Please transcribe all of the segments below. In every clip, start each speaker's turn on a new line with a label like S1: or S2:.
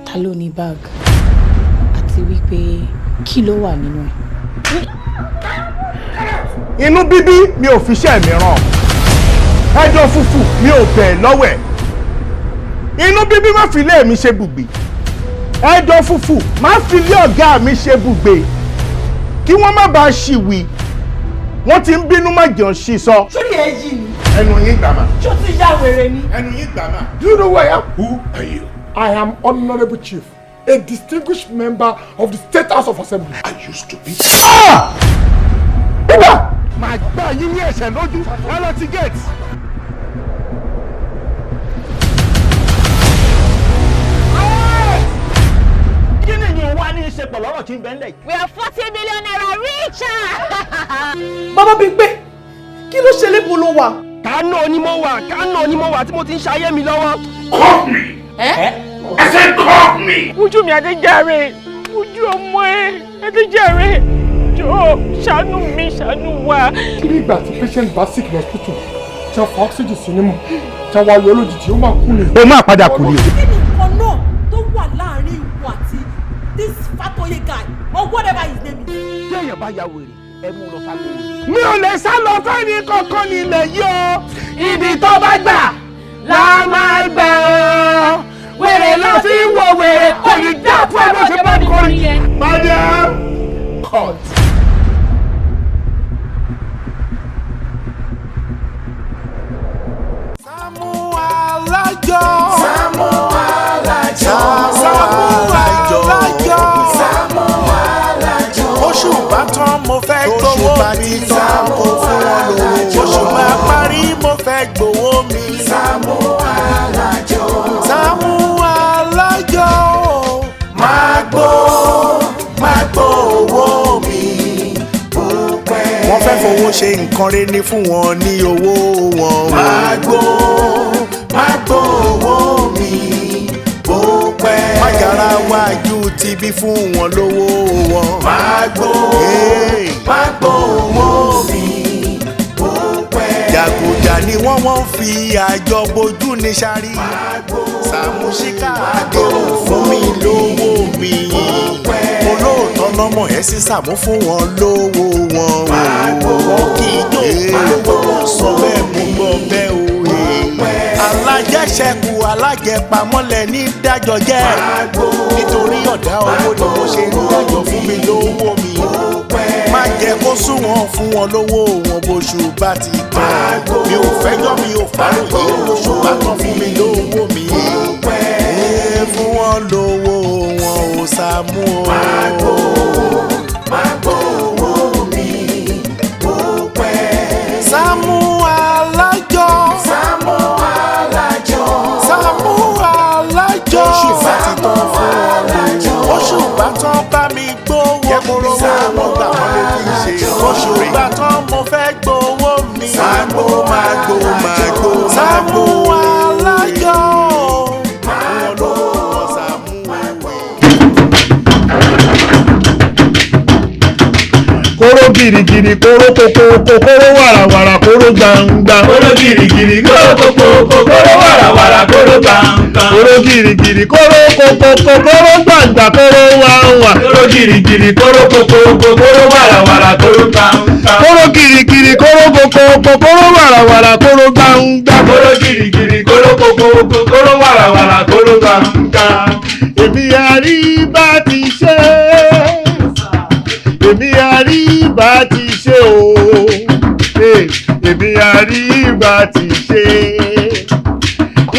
S1: ta ló ní bag àti wípé kí ló wà nínú ẹ̀.
S2: Inú bíbí mi ò fi iṣẹ́ mi ràn. Ẹjọ́ fùfù mi ò bẹ̀ lọ́wọ́ ẹ̀. Inú bíbí má fi ilé mi ṣe bùgbé. Ẹjọ́ fùfù má fi ilé ọ̀gá mi ṣe bùgbé. Kí wọ́n má bàa ṣìwì. Wọ́n ti ń bínú má jẹun ṣì sọ.
S3: Sórí ẹ yìí ni.
S2: Ẹnu yín gbà má.
S3: Ṣó ti yá wèrè ni?
S2: Ẹnu yín gbà má.
S4: Do you know who I am?
S5: Who are you?
S4: I am Honorable Chief, a distinguished member of the State House of Assembly.
S5: Are you stupid?
S4: Bíbá!
S2: Màá gbá yín ní ẹ̀ṣẹ̀ lójú. Ẹ lọ ti gate.
S6: We are 40 million naira richer.
S3: Bàbá Bímpé, kí ló ṣe lébo ló wà?
S7: Kánò ni mo wà tí mo ti ń ṣayé mi lọ́wọ́.
S5: Call me! I said call me!
S7: Ojú mi Adéjàre, ojú ọmọ ẹ Adéjàre, jọ̀ọ́ ṣàánú mi ṣàánú wa.
S4: Kí ni ìgbà tí patient bá sick in hospital tí wọ́n fa oxygen sí nímú tí wọ́n ayọ̀ lójijì ó máa kú ni.
S2: Ó máa padà kú ni.
S3: Kí ni nǹkan náà tó wà láàrin ìwọ àti this Fatoye guy or whatever his name is?
S7: Tí èèyàn bá ya wèrè, ẹ mú lọ sáko wèrè.
S2: Mi ò lè sá lọ fẹ́ni kankan nílẹ̀ yìí o. Ibi tó bá gbà la máa gbà ọ́. Wèrè lọ fi ń wo wèrè kò ní dá fún ẹ bó ṣe bá kọrin yẹn. Madam court.
S8: SAAMU ALAJO. SAAMU ALAJO. SAAMU ALAJO. Oṣù bá tán mo fẹ́ gbowó mi. SAAMU ALAJO. Oṣù máa parí mo fẹ́ gbowó mi. SAAMU ALAJO. SAAMU ALAJO. Máa gbó owó mi. Wọ́n fẹ́ fowó ṣe nǹkan rẹ̀ ní fún wọn ní owó wọn. Máa gbó owó mi bó pẹ́. Má yára wájú ti bí fún wọn lówó wọn. Máa gbó owó mi bó pẹ́. Jàgùjà ni wọ́n fi àjọ bojú ní sáré. SAAMU ṣíkà àdéhùn fún mi lówó mi. Olóòótọ́ lọ́mọ ẹ̀ sí SAAMU fún wọn lówó wọn. Wọ́n kì í jó sọ bẹ́ẹ̀ mú gbọ́ bẹ́ẹ̀ o. Alájẹṣẹ́kù alájẹpamọ́lẹ̀ ní dájọ́ jẹ́. Nítorí ọ̀dá owó ni mo ṣe ń dájọ́ fún mi lówó mi. Má jẹ́ kó sún wọn fún wọn lówó wọn bóṣù bá ti tán. Mi ò fẹ́jọ́ mi ò fàròyé oṣù bá tán fún mi lówó mi. Fún wọn lówó wọn ò SAAMU o. Má gbó owó mi bó pẹ́. SAAMU ALAJO. SAAMU ALAJO. SAAMU ALAJO. Oṣù bá ti tán fún wọn lówó. Oṣù bá tán bá mi gbówó mi. SAAMU ALAJO. Oṣù bá tán mo fẹ́ gbówó mi. SAAMU ALAJO. SAAMU ALAJO.
S2: Kóró girigiri kóró koko kóró wàràwàrà kóró gbangba.
S9: Kóró girigiri kóró koko kóró wàràwàrà kóró gbangba.
S2: Kóró girigiri kóró koko kóró gbangba kóró wàwà.
S9: Kóró girigiri kóró koko kóró wàràwàrà kóró gbangba.
S2: Kóró girigiri kóró koko kóró wàràwàrà kóró gbangba.
S9: Kóró girigiri kóró koko kóró wàràwàrà kóró gbangba.
S2: Èmi àrí bá ti ṣe. Èmi àrí bá ti ṣe o. Èmi àrí bá ti ṣe.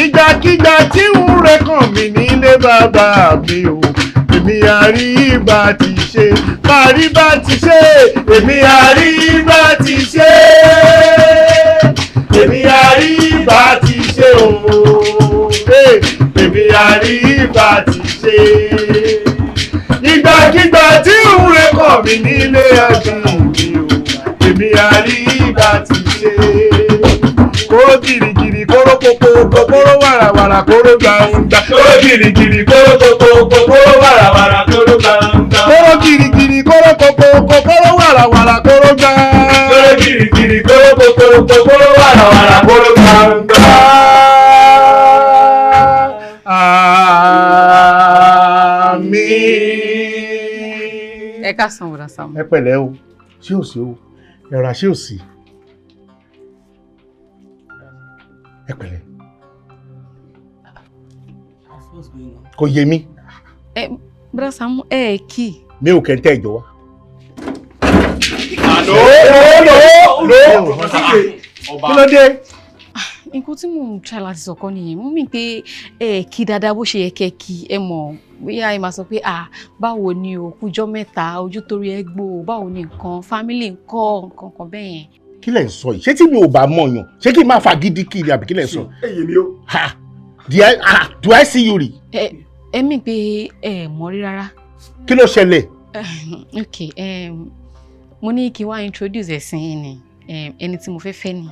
S2: Ìgbàkígbà tí ń rẹ kàn mí nílé bàbá mi o. Èmi àrí bá ti ṣe. Màrí bá ti ṣe. Èmi àrí bá ti ṣe. Èmi àrí bá ti ṣe o. Èmi àrí bá ti ṣe. Ìgbàkígbà tí ń rẹ kàn mí nílé ọjọ́ mi o. Èmi àrí bá ti ṣe. Kóró girigiri kóró koko kóró wàràwàrà kóró gbangba.
S9: Kóró girigiri kóró koko kóró wàràwàrà kóró gbangba.
S2: Kóró girigiri kóró koko kóró wàràwàrà kóró gbangba.
S9: Kóró girigiri kóró koko kóró wàràwàrà kóró gbangba.
S10: ká san bọ̀dá Sàámú.
S2: Ẹ pẹ̀lẹ́ o. Ṣé ò sí o? Ẹ̀rà ṣé ò sí? Ẹ pẹ̀lẹ́. Kò yé mi.
S10: Bọ̀dá Sàámú kí.
S2: Mi ò kẹ́ntẹ́ ìjọ wa. No. Kí ló dé?
S10: Nǹkan tí mò ń try láti sọ̀kọ́ nìyẹn. Mo mì pé kí dáadáa bó ṣe yẹ kẹ́ kí ẹ mọ̀. Bóyá ẹ máa sọ pé báwo ni o kújọ́ mẹ́ta ojú torí ẹ gbó báwo ni nǹkan family nǹkan kan bẹ́ẹ̀ yẹn.
S2: Kí lẹ̀ ń sọ yìí? Ṣé tí mi ò bá mọ̀ yàn? Ṣé kí n máa fagídí kiri àbí kí lẹ̀ ń sọ?
S4: Èyí mi o.
S2: Do I see you rí?
S10: Ẹ mì pé mọ̀ rí rárá.
S2: Kí ló ṣẹlẹ̀?
S10: Okay, mo ní kí wá introduce ẹ̀sìn yìí ni ẹni tí mo fẹ́ fẹ́ ni.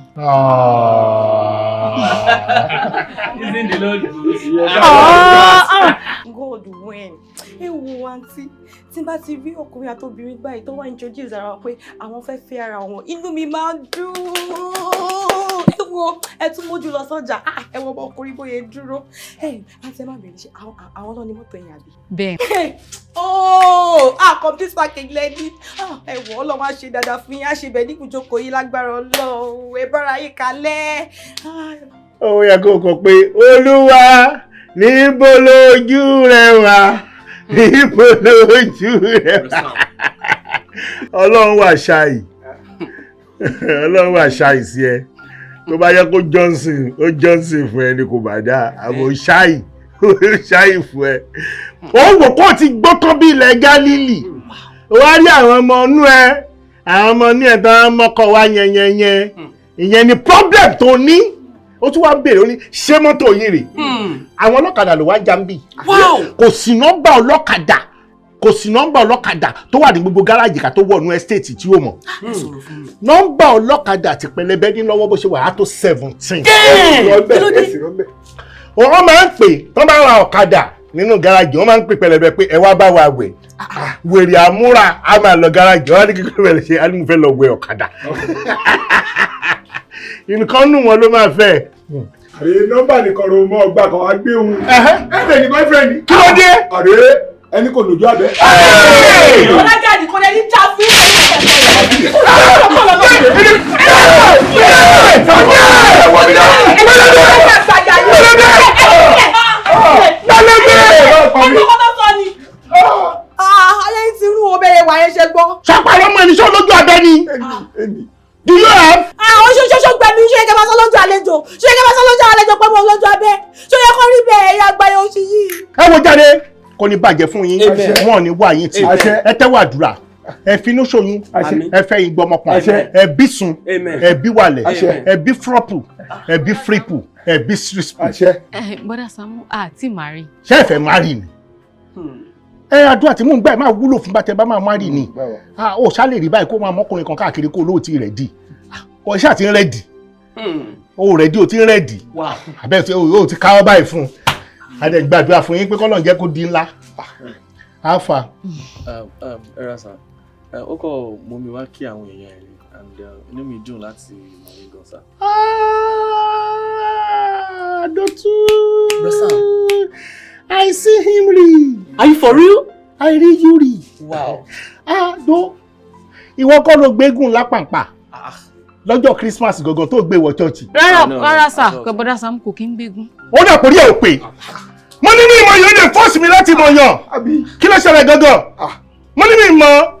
S5: Isn't the Lord good?
S3: God win. Ẹ wo àǹtí tí bá ti rí ọkùnrin àtobìnrin báyìí tó wá introduce ara wọn pé àwọn fẹ́ fẹ́ ara wọn inú mi máa dùn. Ẹ wo ẹ tún mójú lọ sọ́jà ẹ wo ọkùnrin bóyá dúró. Àǹtí ẹ má bẹ̀rẹ̀ ṣe àwọn náà ní mọ́tò yẹn àbí.
S10: Bẹ́ẹ̀.
S3: Complete package lẹ́ni. Ẹ wọ Ọlọ́run á ṣe dáadáa fún yín á ṣe bẹ́ẹ̀ ní ìjókòó yìí lágbára Ọlọ́run ẹ bára yín kalẹ̀.
S2: Ó yẹ kó kọ pé Olúwa níbo lójú rẹ wà níbo lójú rẹ wà. Ọlọ́run wà ṣáì. Ọlọ́run wà ṣáì sí ẹ. Tó bá yẹ kó Johnson fún ẹ ni kò bá dáa àmọ́ ṣáì ṣáì fún ẹ. Ó wò kó ti gbọ́kàn bí ilẹ̀ Gálílì. Wá rí àwọn ọmọ inú ẹ àwọn ọmọ ní ẹ̀dá mọ́kọ̀ wá yẹnyẹnyẹ. Ìyẹn ni problem tó ní. Ó tún wá bèèrè ó ní ṣé mọ́tò yìí rè. Àwọn ọlọ́kadà ló wá jambi. Kò sí nọ́mbà ọlọ́kadà tó wà ní gbogbo gáràjì ká tó wọnú estate tí ó mọ̀. Nọ́mbà ọlọ́kadà ti pẹlẹbẹ ní lọ́wọ́ bó ṣe wà á tó 17. Wọ́n máa ń pè tó bá ra ọ̀kadà nínú gáràjì wọ́n máa ń pè pẹlẹbẹ pé ẹ wá bá wa wẹ̀. Wèrè àmúra á máa lọ gáràjì wọ́n á ní kíkọ́ bẹ̀rẹ̀ ṣe á ní mo fẹ́ lọ wẹ̀ ọ̀kadà. Nǹkan nù wọn ló máa fẹ́.
S4: Àrẹ nọ́mbà nìkan ro mọ́ ọgbà kan wá gbé òun. Ẹ̀bẹ̀ ni boyfriend.
S2: Kí ló dé?
S4: Àrẹ ẹni kò lójú abẹ́.
S3: Ọlájà nìkan lè ní já fún ayé ti rú obìnrin wà yẹn ṣe gbọ́.
S2: Ṣọ́pàá lọ́mọ ẹni ṣọ́ lójú abẹ́ ni. Do you have?
S3: Àwọn ṣoṣoṣo gbẹ̀mí ṣe kẹ́ máa sọ lójú àlejò ṣe kẹ́ máa sọ lójú àlejò pé mo lójú abẹ́ ṣe yẹ kó rí bẹ́ẹ̀ ẹ̀yà àgbáyé oṣù yìí.
S2: Ẹ wo jáde kò ní bàjẹ́ fún yín wọn ò ní wá yín tì ẹ tẹ́wọ́ àdúrà ẹ finú ṣoyún ẹ fẹ́ yín gbọmọpọ̀ ẹ bí sun ẹ bí wàlẹ̀ ẹ bí fúrọ́pù ẹ bí fírípù ẹ bí sírísìpù.
S10: Bọ́dá Sàámú àti màrí.
S2: Ṣé ẹ fẹ́ márì ni? Àdúrà tí mò ń gbà ẹ máa wúlò fún bàtẹ́ bá máa márì ni. Ó ṣá lè rí báyìí kó máa mọ́kùnrin kan káàkiri kó lóòtì rẹ̀ dì. Ó ṣáà ti ń rẹ́dì. Ó rẹ́dì ó ti ń rẹ́dì. Àbẹ́ ó ti káwọ́ báyìí fún un. Adé gbàdúrà fún yín pé kọ́lọ́n jẹ́ kó di ńlá. Alpha.
S11: Ẹ̀rọ sà, ó kọ̀ mú mi wá kí àwọn èèyàn ẹ̀ and inú mi dùn láti mọ̀ ní gan sà.
S2: Dọ́tú. I see him rí.
S5: Are you for real?
S2: I rí you rí.
S5: Wow.
S2: No. Ìwọ kọ́ ló gbégùn lápàǹpà. Lọ́jọ́ Christmas gangan tó gbé wọ chọ́ọ̀chì.
S10: Rárá sà, pé Bọ́dá Sàámú kò kí ń gbégún.
S2: Ó dà kórí ẹ̀ ò pé. Mo ní mi ìmọ̀ yóò lè fọ́ọ̀sì mi láti mọ̀ yàn. Kí ló ṣẹlẹ̀ gangan? Mo ní mi ìmọ̀.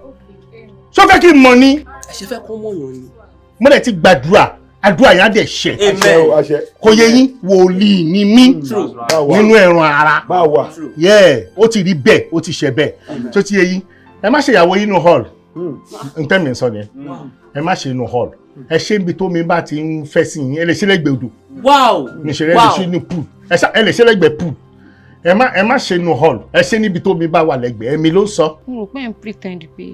S2: Ṣó fẹ́ kí n mọ̀ ni?
S5: Ẹ ṣe fẹ́ kó mọ̀ yàn ni.
S2: Mo dẹ̀ ti gbàdúrà. Àdúrà yẹn á dẹ̀ ṣẹ. Kò yẹ yín wòlíì ni mí nínú ẹran ara. Ó ti rí bẹ́ẹ̀, ó ti ṣẹ bẹ́ẹ̀. Tó ti yẹ yín. Ẹ má ṣe ìyàwó yín nínú hall. Ntẹ́ mi sọ ni. Ẹ má ṣe inú hall. Ẹ ṣe níbi tó mi bá ti ń fẹ́ sí yín. Ẹ lè ṣe lẹ́gbẹ̀ẹ́ odò. Mi ṣe lè ṣe ní pool. Ẹ lè ṣe lẹ́gbẹ̀ẹ́ pool. Ẹ má ṣe inú hall. Ẹ ṣe níbi tó mi bá wà lẹ́gbẹ̀ẹ́. Ẹ̀mi ló ń sọ.
S10: Mo rò pé ẹ̀ ń pretend pé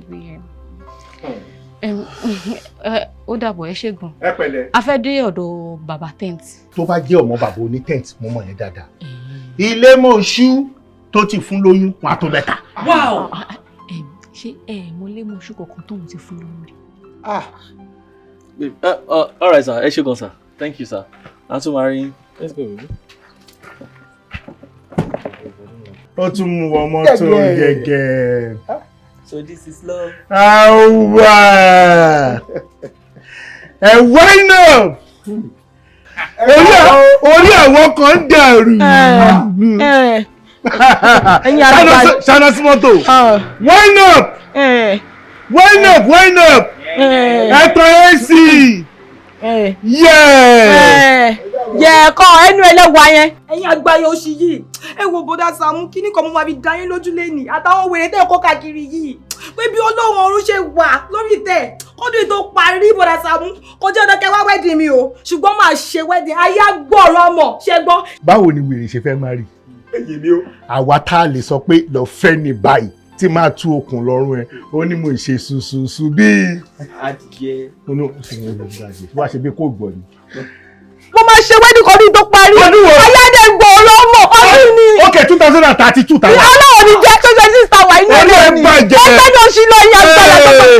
S10: ó dàbọ̀ ẹ ṣègùn.
S2: Ẹ pẹ̀lẹ́.
S10: A fẹ́ dé ọ̀dọ̀ bàbá tent.
S2: Tó bá jẹ́ ọmọ bàbá oní tent mo mọ̀ yẹn dáadáa. Ilé mọ̀ọ́ṣú tó ti fún lóyún wọn á tó bẹ́ta.
S5: Wow.
S10: Ṣé mo lé mọ̀ọ́ṣú kankan tóun ti fún lóyún rí?
S11: All right sir, ẹ ṣé gan sir. Thank you sir. Àtún máa rí. Let's go baby.
S2: Ó tún mú ọmọ tó gẹ́gẹ́.
S11: So this is love.
S2: Wind up. Orí àwọn kan dàrú. Ṣáná sí mọ́tò. Wind up. Wind up. Wind up. Ẹ̀tọ́ AC.
S3: Kọ́ ẹnu ẹlẹ́wà yẹn. Ẹ̀yin àgbáyé oṣù yìí. Ẹ wo bọ́dá Sàámú kí ni kan mo máa fi dá yín lójú lẹ́nìí àtàwọn wèrè tẹ́ kó káàkiri yìí. Pé bí Ọlọ́run ọ̀run ṣe wà lórí tẹ̀ kọ́dún tó parí bọ́dá Sàámú kò jẹ́ ọ̀dọ́ kẹwàá wedding mi o ṣùgbọ́n máa ṣe wedding ayé gbọ́ọ̀rọ̀ ọmọ ṣe gbọ́.
S2: Báwo ni wèrè ṣe fẹ́ máa rí? Ẹ̀yin ni ó. Àwa tá a lè sọ pé lọ fẹ́ ní báyìí tí máa tú okùn lọ́rùn ẹ̀ ó ní mo ṣe ṣùṣùṣù bíi. Adìẹ. Wá ṣe bí kò gbọ́ ni.
S3: Mo máa ṣe wedding kan ní tó parí. Ayáde gbọ́ọ̀rọ̀ ọmọ ọdún ni.
S2: Ok 2032 tàwa.
S3: Ọlọ́run ní jẹ́ 26 tàwa inú ẹ̀rọ ni. Ẹgbẹ́ ni oṣù lọ yẹ agbára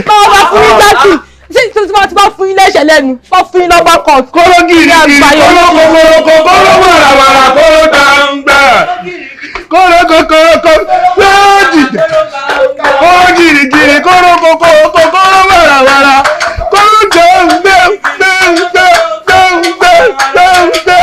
S3: tó bá fún yín láti. Ṣé tí wọ́n ti bá fún yín lẹ́sẹ̀ lẹ́nu? Wọ́n fún yín lọ́gbà kan.
S2: Kóró gírígírí, kóró kòkòrò, kóró wàràwàrà, kóró tàǹgbà. Kóró kòkòrò, kóró jìjà. Kóró gírígírí, kóró kòkòrò, kóró wàràwàrà. Kóró jẹ̀ǹgbẹ̀, gbẹ̀ǹgbẹ̀, gbẹ̀ǹgbẹ̀, gbẹ̀ǹgbẹ̀.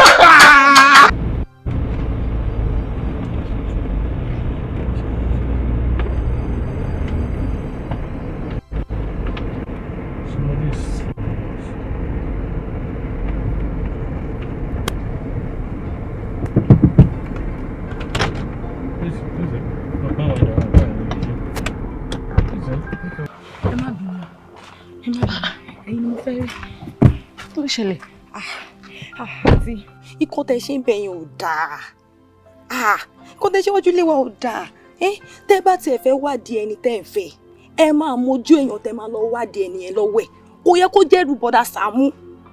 S3: Ẹ̀yin mo fẹ́ rí.
S10: Tó ṣẹlẹ̀.
S3: Àti ikọ́ tẹ ṣe ń bẹ̀yìn ò dáa. Ikọ́ tẹ ṣe wájú lé wa ò dáa. Tẹ́ bá tiẹ̀ fẹ́ wádìí ẹni tẹ́ ń fẹ́ ẹ máa mójú èèyàn tẹ́ máa lọ wádìí ẹni yẹn lọ́wọ́ ẹ̀. Kò yẹ kó jẹ́rù bọ́dà Sàámú.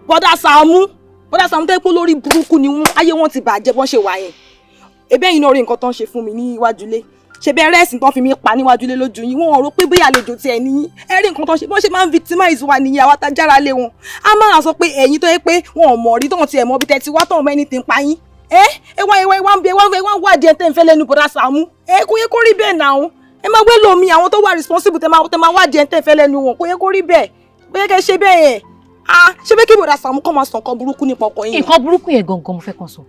S3: Bọ́dà Sàámú tẹ́ pé lórí burúkú ni wọ́n ayé wọn ti bàjẹ́ bọ́n ṣe wà yẹn. Ebe yìí náà rí nǹkan tán ṣe fún mi ní iwájú lé. Ṣé bẹ́ẹ̀ rẹ́ẹ̀sì tán fi mí pa níwájú lé lójú yín wọ́n rò pé bóyá àlejò tí ẹ níyín ẹ rí nǹkan tán ṣe bọ́n ṣe máa ń victimize wa nìyẹn àwa tá jára lé wọn a máa sọ pé ẹ̀yin tó yẹ pé wọn ò mọ̀ rí tóun tiẹ̀ mọ̀ bí tẹ́ ti wá tóun mẹ́ni ti ń pa yín ẹ wá wádìí ẹ tẹ́ ń fẹ́ lẹ́nu bọ́dá Sàámú kò yẹ kó rí bẹ́ẹ̀ náà ẹ máa gbé lómi àwọn tó wà responsible tẹ́ máa wádìí ẹ tẹ́ ń fẹ́ lẹ́nu wọn kò yẹ kó rí bẹ́ẹ̀ bóyá kẹ́ ṣe bẹ́ẹ̀ yẹn ṣé bẹ́ẹ̀ kí bọ́dá Sàámú kọ́ máa sọ nǹkan burúkú nípa ọkọ yín.
S10: Nǹkan burúkú yẹn gangan mo fẹ́ kàn sọ.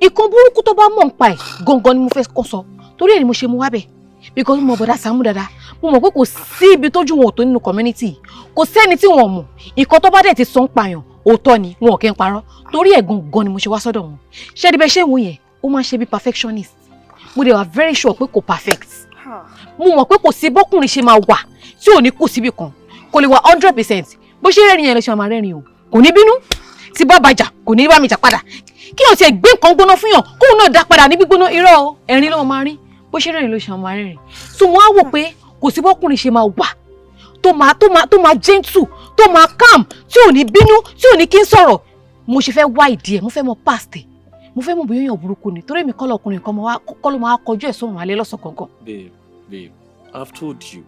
S10: Nǹkan burúkú tó bá mọ̀ ń pa ẹ̀ gangan ni mo fẹ́ kàn sọ torí ẹ̀ ni mo ṣe mú wá bẹ̀ because mo mọ̀ bọ́dá Sàámú dáadáa mo mọ̀ pé kò sí ibi tójú wọn ò tó nínú community kò sẹ́ni tí wọ́n mọ̀ nǹkan tó bá dẹ̀ ti sọ ń pààyàn òótọ́ ni wọn ò kí ń parọ́ torí ẹ̀ gangan ni mo ṣe wá sọ́dọ̀ wọn ṣé ẹni bẹ́ẹ̀ ṣé ìwọ̀n yẹn ó máa ń ṣe bí perfectionist mo dẹ̀ wà very sure pé kò perfect mo mọ̀ pé kò sí bọ́kùnrin ṣe máa wà tí ò ní kù síbi kan kò lè wà 100% bó ṣe rẹ́rìn yẹn lè ṣe máa rẹ́rìn o kò ní bínú tí bá bàjà kò ní bá mi jà padà kí o tiẹ̀ gbé nǹkan gbóná fún yàn kóun náà dá padà ní gbígbóná irọ́ o ẹ̀rín ló máa rí bó ṣe rẹ́rìn ló ṣe máa rẹ́rìn so wọ́n á wò pé kò sí bọ́kùnrin ṣe máa wà tó máa gentle tó máa calm tí ò ní bínú tí ò ní kí n sọ̀rọ̀ mo ṣe fẹ́ wá ìdí ẹ̀ mo fẹ́ mọ past ẹ̀ mo fẹ́ mọ bóyá èèyàn burúkú ni torí èmi kọ́ lọkùnrin kan kọ́ ló máa kọjú ẹ̀ sóhun alẹ́ lọ́sàn kankan.
S11: Babe, I've told you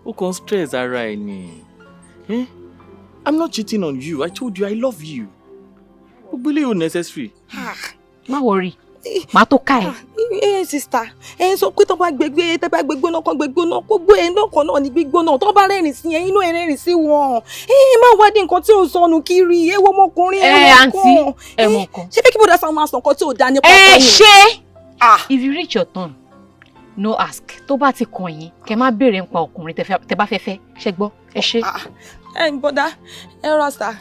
S11: o kàn stress ara ẹ ni I'm not cheating on you I told you I love you gbogbo ilé yóò necessary.
S10: má worry màá tó ká ẹ.
S3: Sista sọ pé tó bá gbégbé náà kan gbégbóná kó gbé ẹ náà kan náà ní gbígbóná tó bá rẹ́rìn sí ẹ inú ẹ rẹ́rìn sí wọn má wádìí nǹkan tí ò sọnù kiri ẹ wo ọmọkùnrin
S10: àǹtí ẹ mọ̀ kan.
S3: ṣé pé kí bọ́dá Sàámú máa sọ nǹkan tí ò dá nípa ọkọ yìí.
S10: ṣé if you reach your turn no ask tó bá ti kàn yín kẹ má béèrè nípa ọkùnrin tẹ bá fẹ́ ṣe gbọ́ ẹ ṣe.
S3: bọ́dá ẹ rọ sà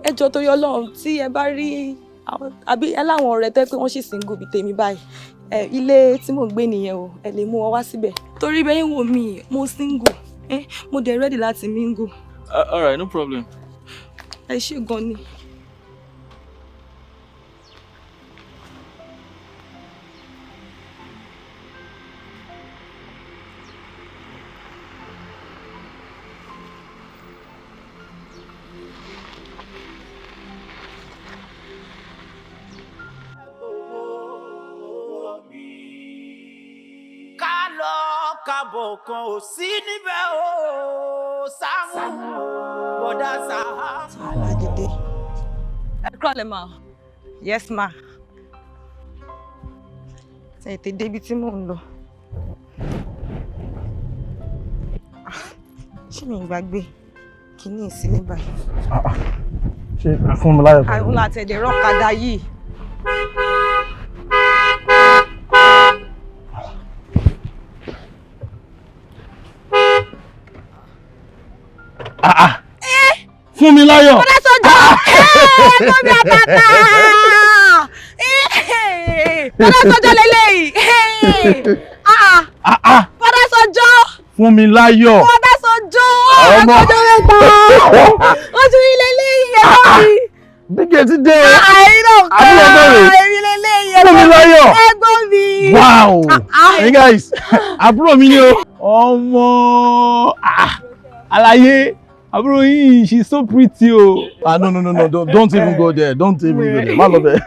S3: ẹ jọ torí Ọlọ́run tí ẹ bá rí àbí ẹ láwọn ọ̀rẹ́ tẹ́ pé wọ́n sì single bíi tèmi báyìí ilé tí mò ń gbé nìyẹn o ẹ lè mú wọn wá síbẹ̀ torí bẹ́ẹ̀ wò mí mo single mo dẹ̀ ready láti mingle.
S11: All right, no problem.
S3: ẹ ṣé gan ni.
S8: kábọ̀ kan ò sí níbẹ̀ o Sàámú bọ́dá Sàámú.
S3: Alájídé ẹ kúrọ̀lẹ́ ma yes ma tètè débi tí mò ń lọ. ṣé mi gbàgbé kíní ìsinmi báyìí.
S4: Ṣé fún mi láyọ̀.
S3: Àwọn àtẹ̀dẹ̀ rọ́kadà yìí.
S2: Fún mi láyọ̀.
S3: Bọ́dá sọ́jọ́. Ẹ̀gbọ́n mi àtàtà. Bọ́dá sọ́jọ́ lélẹ́yìí. Bọ́dá sọ́jọ́.
S2: Fún mi láyọ̀.
S3: Bọ́dá sọ́jọ́. Ẹ̀gbọ́n mẹ́ta. Ó ti rí lélẹ́yìí ẹ̀gbọ́n mi.
S2: Bíkẹ́ ti dé.
S3: Àìrò kan. Èmi lélẹ́yìí
S2: Fún mi láyọ̀.
S3: ẹ̀gbọ́n mi.
S2: Wow. Hey guys, àbúrò mi ni o. Ọmọ àlàyé. Àbúrò yìí, she's so pretty o. No, don't even go there. Don't even go there. Má lọ bẹ̀.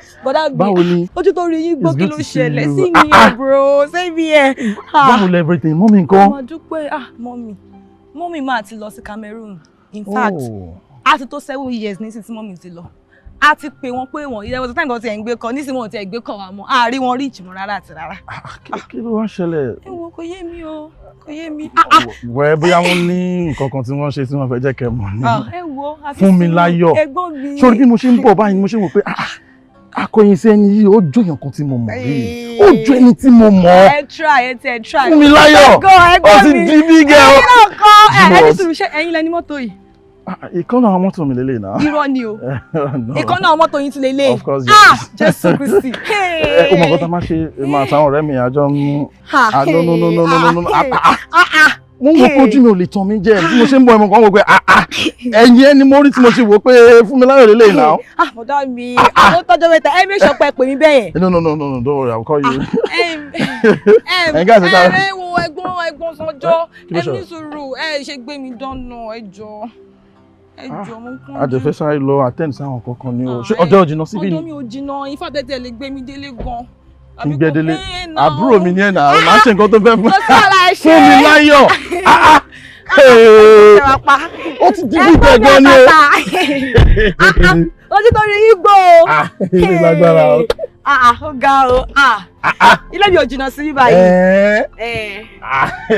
S2: Báwo ni?
S3: Ojú tó rí yín gbọ́ kí ló ṣẹlẹ̀ sí mi ẹ̀ bro, sí mi ẹ̀.
S2: Báwo lẹ everything? Mọ́mí ńkọ́?
S3: Mo dúpẹ́, mọ́mí máa ti lọ sí Cameroon. In fact, a ti tó 7 years nísìnyí tí mọ́mí ti lọ. A ti pè wọ́n pé wọ́n, ìyẹn time kan ti ẹ̀ ń gbé kọ, nísìnyí wọn ti ẹ̀ gbé kọ wa mọ́. A rí wọn rí ìjìmọ̀ rárá àti rárá.
S2: Kí ló wá ṣẹlẹ̀?
S3: Ẹ̀wọ̀n kò yé mi o. Kò yé mi.
S2: Wẹ́ bóyá wọ́n ní nǹkan kan tí wọ́n ṣe tí wọ́n fẹ́ jẹ́ kẹ́ mọ̀ ní.
S3: Ẹ wo,
S2: Fún mi láyọ̀.
S3: Ẹ̀gbọ́n mi.
S2: Sórí bí mo ṣe ń bọ̀ báyìí ni mo ṣe wò pé akọyin sí ẹni yìí ó jó èèyàn kan tí mo mọ̀ rí. Ó jó ẹni tí mo mọ̀.
S3: Ẹ try.
S2: Fún mi láyọ̀. Ó ti di bí gẹ̀ ọ́.
S3: Ẹni sùúrù ṣe ẹ̀yin lẹni mọ́tò yìí.
S2: Ìkànnà àwọn mọ́tò mi lélẹ̀ náà.
S3: Irọ́ ni o. Ìkànnà àwọn mọ́tò yín ti lélẹ̀.
S2: Of course, yes.
S3: Jésù Kristi.
S2: Ó mọ̀ kọ́ta máa ṣe máa tàwọn ọ̀rẹ́ mi àjọ ń. No. Mo ń wo pé ojú mi ò lè tàn mí jẹ bí mo ṣe ń bọ̀ ẹ̀mọ̀ kan wò pé ẹ̀yin ẹni mo rí tí mo ṣe wò pé fún mi láyọ̀ lélẹ̀ náà.
S3: Bọ̀dá mi, àwọn tọ́jọ́ mẹ́ta, ẹ make sure pé ẹ pè mí bẹ́ẹ̀ yẹn.
S2: No, don't worry, I'll call you.
S3: Ẹ wo ẹ̀gbọ́n Sọ́jọ́, ẹ ní sùúrù, ẹ ṣe gbé mi dánà, ẹ jọ̀ọ́ mo ń kún.
S2: Adẹ̀fẹ́ sáré lọ attend sáwọn kankan ni o. Ṣé ọjọ́ ò jìnnà síbí ni?
S3: Ọjọ́ mi ò jìnnà, ifá tẹ́tẹ́ lè gbé mi délé gan.
S2: Kí n gbé délé? Àbúrò mi ni ẹ̀ náà, màá ṣe nǹkan tó fẹ́ fún mi láyọ̀. Ó ti di bí gbẹ̀gbọ́n ni o.
S3: Ojú tó rí yín gbó o.
S2: Ilé lágbára o.
S3: Ó ga o. Ilé mi ò jìnnà sí báyìí.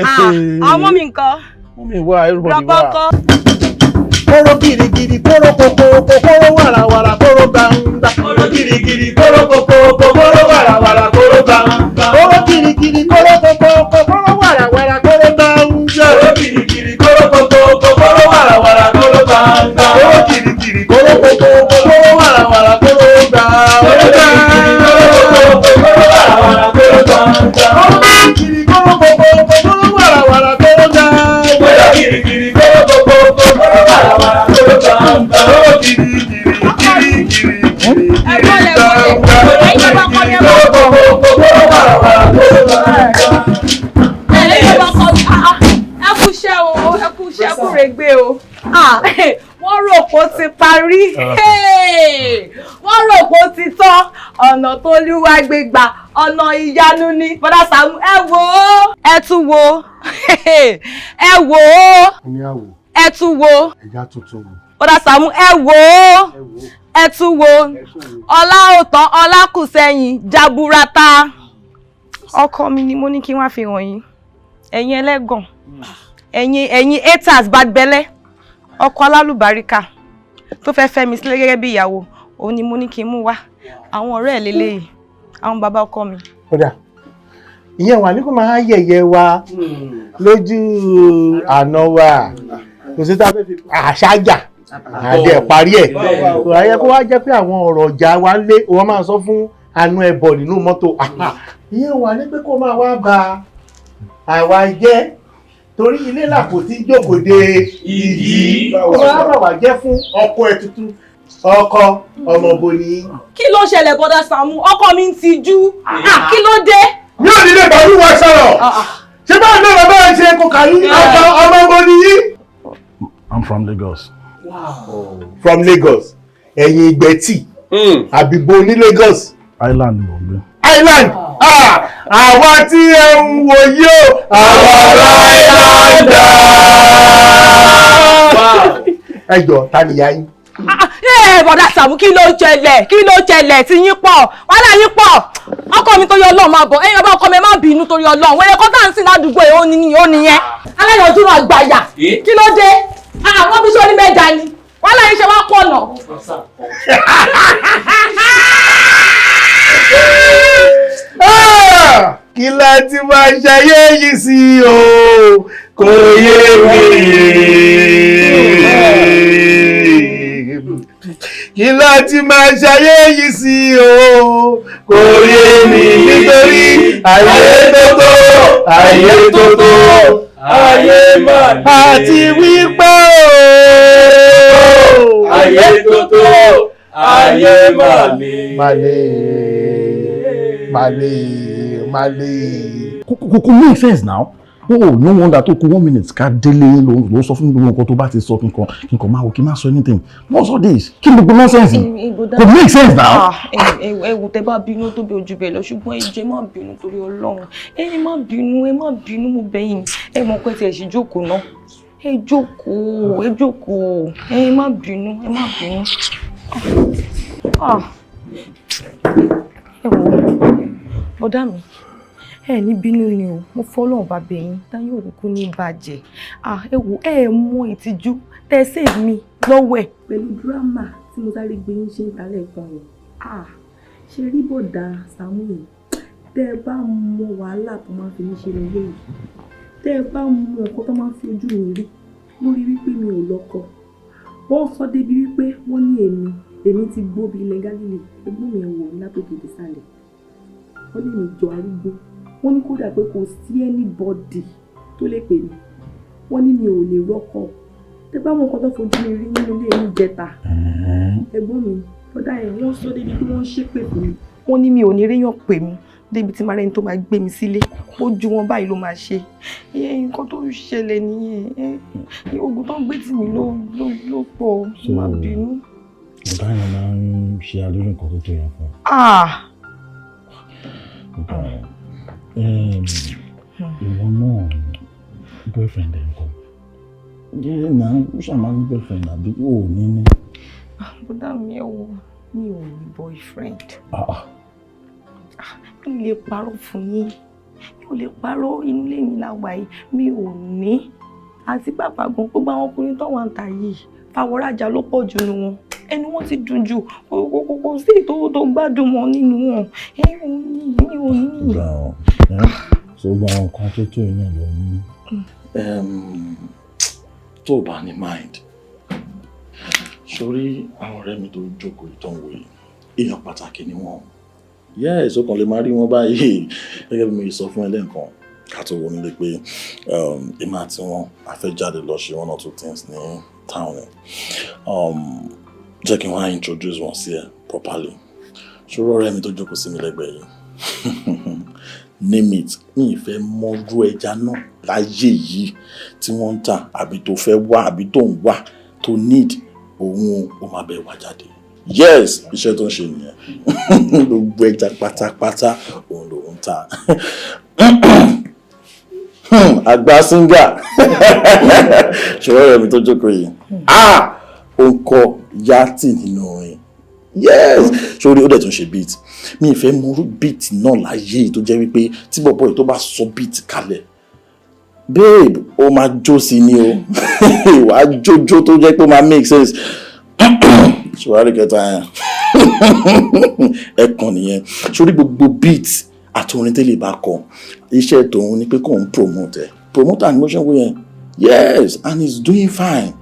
S3: Àwọn ọmọ mi ńkọ́?
S2: Mọ́mí wá, everybody wá.
S3: Bàbá ńkọ́?
S8: Kóró girigiri, kóró kòkòkò, kóró wàràwàrà, kóró gbàǹgbà.
S9: Kóró girigiri, kóró kòkòkò, kóró wàràwàrà, kóró gbàǹgbà.
S8: Kóró girigiri, kóró kòkòkò, kóró wàràwàrà, kóró gbàǹgbà.
S9: Kóró girigiri, kóró kòkòkò, kóró wàràwàrà, kóró gbàǹgbà.
S8: Kóró girigiri, kóró kòkòkò, kóró wàràwàrà, kóró gbàǹgbà.
S9: Kóró girigiri, kóró kòkòkò, kóró wàràwàrà, kóró gbàǹgbà.
S8: Kóró girigiri, kóró kòkòkò, kóró wàràwàrà, kóró gbàǹgbà.
S9: Kóró girigiri, kóró kòkòkò, kóró wàràwàrà, kóró gbàǹgbà. Kóró girigiri, girigiri,
S3: wọ́n rò pé ó ti parí, wọ́n rò pé ó ti tán, ọ̀nà tó lúwa gbé gbà ọ̀nà ìyanu ni. Bọ́dá Sàámú, ẹ wò ó, ẹ tún wò ó, ẹ wò ó, ẹ tún wò ó. Bọ́dá Sàámú, ẹ wò ó, ẹ tún wò ó. Ọlá òtán, ọlá kù sẹ́yìn, jaburata. Ọkọ mi ni mo ní kí wọ́n fi hàn yín. Ẹ̀yin ẹlẹ́gàn, ẹ̀yin haters bàgbẹ́lẹ́. Ọkọ alálùbáríkà tó fẹ́ fẹ́ mi sílé gẹ́gẹ́ bí ìyàwó, òun ni mo ní kí n mú wá. Àwọn ọ̀rẹ́ ẹ̀ lélẹ́yìí, àwọn bàbá ọkọ mi.
S8: Kódà ìyẹn wà ní kó máa yẹ̀yẹ́ wa lójú àná wa, kò sí tá a fẹ́ fi àṣájà àdé parí ẹ̀. Kò ayẹ kó wá jẹ́ pé àwọn ọ̀rọ̀ ọjà wa lé wọ́n máa sọ fún àánú ẹbọ nínú mọ́tò. Ìyẹn wà ní pé kó máa wá ba àwa jẹ́ torí ilé làpò tí jókòó de igi. Ó máa bà wá jẹ́ fún ọkọ ẹ̀ tuntun. Ọkọ ọmọbo ni.
S3: Kí ló ṣẹlẹ̀ Bọ́dá Sàámú? Ọkọ mi ń tijú. Kí ló dé?
S2: Mi ò nílé ìbálú wa sọ̀rọ̀. Ṣé báwo ni bàbá ẹ ṣe kò kàrí ọkọ ọmọbo ni yí? I'm from Lagos.
S8: Wow. From Lagos. Ẹ̀yin Ìgbẹ́tì. Àbíbo ní Lagos.
S2: Island mo gbé.
S8: Island. Àwa tí ẹ ń wò yóò. Àwọn Islander. Ẹ jọ̀ọ́, ta ni ìyá yín?
S3: Bọ́dá Sàámú, kí ló ṣẹlẹ̀ tí yín pọ̀? Wàhálà yín pọ̀. Ọkọ mi tó yọ Ọlọ́run máa bọ̀. Ẹ̀yin ọba ọkọ mi má bínú torí Ọlọ́run. Wẹ́rẹ́ kọ́ tá à ń sìn ládùúgbò ẹ̀ ó nìyẹn.
S12: aláyọ̀jú náà gbàyà kí ló dé àwọn bí sọ́ni mẹ́ta ni wọ́n láyé ṣe wá pọ̀nà.
S2: Kí láti máa ṣayé yìí sí o kò yé mi. Kí láti máa ṣayé yìí sí o kò yé mi nítorí ayé tótó ayé máa lè àti wípé o ayé tótó ayé máa lè.
S13: Kò make sense now. Oh, no wonder tó kù 1 minute ká délé ló sọ fún gbogbo nǹkan tó bá ti sọ kí n kàn máa wò kí n má sọ anything. What's all this? Kí ni gbogbo nonsense? Kò make sense now.
S3: Ewu tẹ́ bá bínú tó bí ojú bẹ́ẹ̀ lọ ṣùgbọ́n ẹ jẹ́ má bínú torí Ọlọ́run. Ẹ má bínú mo bẹ̀ yín. Ẹ mọ̀ pé tí ẹ ṣì jókòó náà. Ẹ jókòó. Ẹ má bínú. Ẹ wò bọ́dá mi. Ẹ ní bínú ni o, mo fọ́lọ́run bá bẹ̀ yín, tá yóò kúkú ní bàjẹ́. Ẹ wò ẹ mọ ìtìjú tẹ́ save mi lọ́wọ́ ẹ̀. Pẹ̀lú dírámà tí mo sáré gbé yín ṣe ń talẹ̀ kan yẹn. Ṣe rí bọ̀dá Sàámú yìí, tẹ́ ẹ bá mọ wàhálà tó máa ń fi mí ṣe lélẹ́ yìí, tẹ́ ẹ bá mọ nǹkan tó máa ń fi ojú mi rí lórí wípé mi ò lọ́kọ. Wọ́n sọ débi wípé wọ́n ní èmi ti gbó bí ilẹ̀ Gálílì, ẹgbọ́n mi wò ní látòkè désàlẹ̀. Wọ́n lè mi jọ arúgbó. Wọ́n ní kódà pé kò sí anybody tó lè pè mí. Wọ́n ní mi ò lè rọ́kọ. Tẹ́ bá mọ nǹkan tó fojú mi rí nínú ilé mi jẹta. Ẹ̀gbọ́n mi bọ́dá ẹ̀ wọ́n sọ débi pé wọ́n ṣépè fún mi. Wọ́n ní mi ò ní réyàn pè mí débi tí màá rẹ́ni tó máa gbé mi sílé. Ojú wọn báyìí ló máa ṣe. Nǹkan tó ṣẹlẹ̀ nìyẹn. Ogun tó ń gbé tì mí ló pọ̀. Má bínú.
S13: Bọ́dá yẹn máa ń ṣe alórí nǹkan tó tó yẹn fún. Ìwọ náà boyfriend ẹ̀ ń kọ́. Jẹ́ náà ó ṣàmà ní boyfriend àbí ó ní ní.
S3: Bọ́dá mi ò ní boyfriend. Mi ò lè parọ́ fún yín. Mi ò lè parọ́ inú ilé mi láwa yìí. Mi ò ní. Àti pàápàá gan gbogbo àwọn ọkùnrin tó wà ń ta yìí. Fàwọ́rajà ló pọ̀ jù nínú wọn. Ẹnu wọn ti dùn jù. Kò sí tó gbádùn wọn nínú wọn. Mi ò ní.
S13: So gba àwọn kan tó tó iná lọ mú.
S11: Tó bá ní mind. Sórí àwọn ọ̀rẹ́ mi tó jókòó ìtọ́wò yìí, èèyàn pàtàkì ni wọ́n. Yes, ó kàn lè máa rí wọn báyìí. Gẹ́gẹ́ bí mo sọ fún ẹ lẹ́ǹkan, ká tó wọ nílé pé èmi àti wọn a fẹ́ jáde lọ ṣe 1 or 2 things ní town. Jẹ́ kí n wá introduce wọn sí ẹ properly. Ṣòro ọ̀rẹ́ mi tó jókòó sí mi lẹ́gbẹ̀ẹ́ yìí. Name it, mi ìfẹ́ mọ́rú ẹja náà láyé yìí tí wọ́n ń tà àbí tó fẹ́ wá àbí tó ń wá tó need òun ó máa bẹ̀ wá jáde. Yes, iṣẹ́ tó ń ṣe nìyẹn. Gbogbo ẹja pátápátá òun ló ń tà. Àgbà síngà. Ṣòro ọ̀rẹ́ mi tó jókòó yìí. Ó ń kọ yàtì nínú orin. Yes, sórí ó dẹ̀ tún ṣe beat. Mi ìfẹ́ mú beat náà láyé tó jẹ́ wípé tí bọ̀bọ̀ yìí tó bá sọ beat kalẹ̀. Babe, ó máa jó sí ni o. Wàá jójó tó jẹ́ pé ó máa make sense. Ṣùgbọ́n kẹta yẹn. Ẹ̀kan nìyẹn. Sórí gbogbo beat àti orin tẹ́lẹ̀ bá kọ. Iṣẹ́ tòun ni pé kò ń promote ẹ̀. Promoter and motion way yẹn. Yes, and he's doing fine.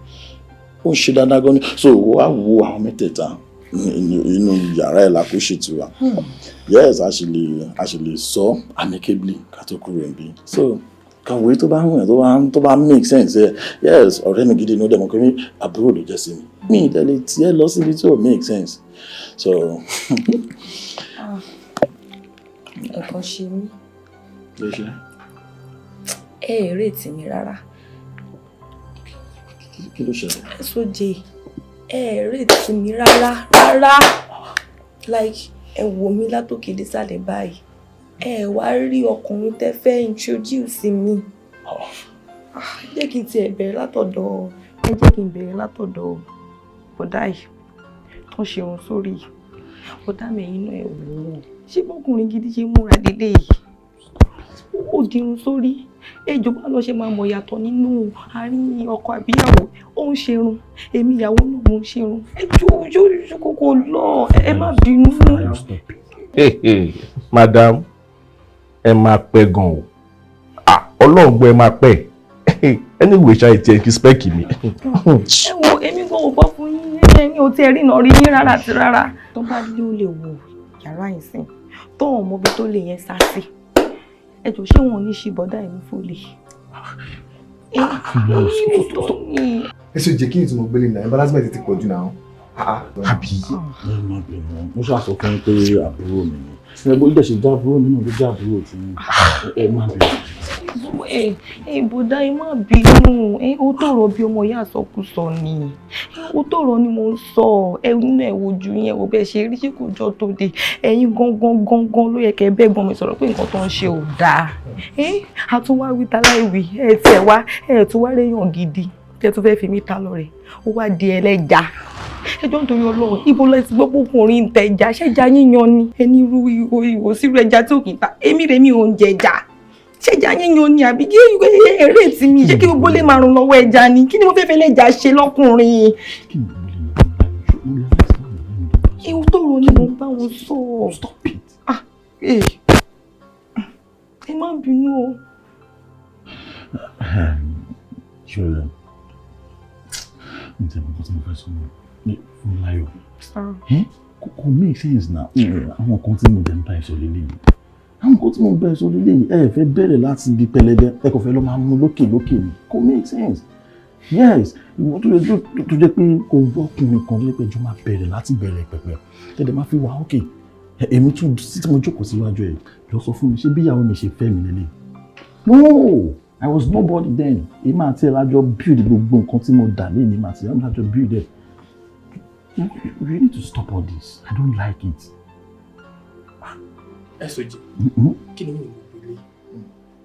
S11: Ó ń ṣe dáadáa gan ni. So wàá wo àwọn mẹ́tẹ̀ẹ̀ta inú yàrá ẹ̀ la kó ṣètò wa. Yes, a ṣe lè sọ amicably ká tó kúrò níbí. So kàwé tó bá ń wọ̀nyẹn tó bá make sense ẹ̀. Yes, ọ̀rẹ́ mi gidi ní ó dẹ̀ mọ̀ pé àbúrò ló jẹ́ sí mi. Mi ìtẹ̀lé tí ẹ lọ síbi tí ò make sense. So.
S3: Ẹ̀kan ṣe mí.
S11: Ló ṣe?
S3: Retí mi rárá.
S11: Kí ló ṣẹlẹ̀?
S3: Sóje. Retí mi rárá. Like ẹ wò mí látòkè désàlẹ̀ báyìí. Wá rí ọkùnrin tẹ́ fẹ́ introduce mi. Jẹ́ kí n bẹ̀rẹ̀ látọ̀dọ̀ bọ̀dá yìí tó ṣe ohun sórí. Bọ̀dá mi inú ẹ̀ wò ó. Ṣé bọ́kùnrin gidi ṣe múra dédé yìí? ó dirun sórí ejò bá lọ ṣe máa mọ̀ yàtọ̀ nínú àárín ọkọ àbíyàwó ó ń ṣerun èmi ìyàwó náà mo ń ṣerun ẹjọ́ kókó lọ ẹ má bínú.
S14: Madam ẹ máa pẹ́ gan o ọlọ́ọ̀gbọ́ ẹ máa pẹ́ anyway ṣáà ti ẹ kí spẹ́ẹ̀kì mi.
S3: ẹ wo èmi kò bọ́ fún yín ẹni ò tí ẹ rí iná rí yín rárá àti rárá. tó bá lé ó lè wò yàrá ìsìn tó hàn mọ́bi tó lè yẹn sá sí ẹ jọ ṣé wọn ò ní ṣe bọ́dá ẹ̀mí fólè.
S15: ẹ ṣe jẹ́ kí n tún mọ gbélé náà embarrassment ti pọ̀ jù náà.
S13: àbí mo ṣàṣọ fún pé àbúrò mi ni ẹgbẹ́ ìjọ ṣe jábúrò nínú ló jábúrò tí ẹ má bẹ̀rẹ̀.
S3: Bọ́dá ẹ má bínú ó tọrọ bí ọmọ ìyá àsọkúsọ ni ó tọrọ ni mo ń sọ ẹ̀yin náà wojú yẹn wò bẹ́ẹ̀ ṣe rí ṣé kò jọ tó de ẹ̀yin gangan ló yẹ kẹ́ bẹ́ẹ̀ gbọ́n mi sọ̀rọ̀ pé nǹkan tó ń ṣe ò dáa àtúnwáwí taláìwí tiẹ̀ wá tún wá réyàn gidi tẹ́ tún fẹ́ fi mí ta lọ rẹ̀ ó wá di ẹlẹ́ja ẹjọ́ nítorí Ọlọ́run ibo lẹ ti gbọ́ ọkùnrin ń tẹ ẹja ṣẹ́ja yíyan ni ẹni irú ìwò sírú ẹja tí ò kì í ta èmi rèmi ò ń jẹ ẹja ṣẹ́ja yíyan ni àbí kí eré tí mi ṣé kí gbogbo lè máa rún lọ́wọ́ ẹja ni kí ni mo fẹ́ fẹ́ lẹ́ja ṣe lọ́kùnrin. ewu tó ro ni mo ń bá wọn sọ ẹ má bínú o.
S13: ṣọlá ǹjẹ́ mo kọ́ tí mo fẹ́ sọ Fúnláyọ̀ kò make sense now àwọn kan tí mo dẹ̀ ń bá ẹ̀sọ́ lélẹ̀ yìí àwọn kan tí mo bá ẹ̀sọ́ lélẹ̀ yìí ẹ fẹ́ bẹ̀rẹ̀ láti ibi pẹlẹbẹ ẹ kò fẹ́ lọ máa mú lókè ni kò make sense yes ìwọ tó jẹ́ pé kò wọ́kùnrin kan tó jẹ́ pé jọ máa bẹ̀rẹ̀ láti bẹ̀rẹ̀ pẹ̀pẹ̀ tẹ̀lé máa fi wà ókè èmi tún tí mo jókòó síwájú ẹ̀ lọ sọ fún mi ṣé bí ìyàwó mi ṣe fẹ́ mi lélẹ̀ no I was nobody then èmi àti ẹ̀ lájọ build gbogbo nǹkan tí mo dà lé ní èmi àti ẹ̀ lájọ build ẹ̀. You need to stop all this. I don't like it.
S4: SOG. Kí ni mo gbélé?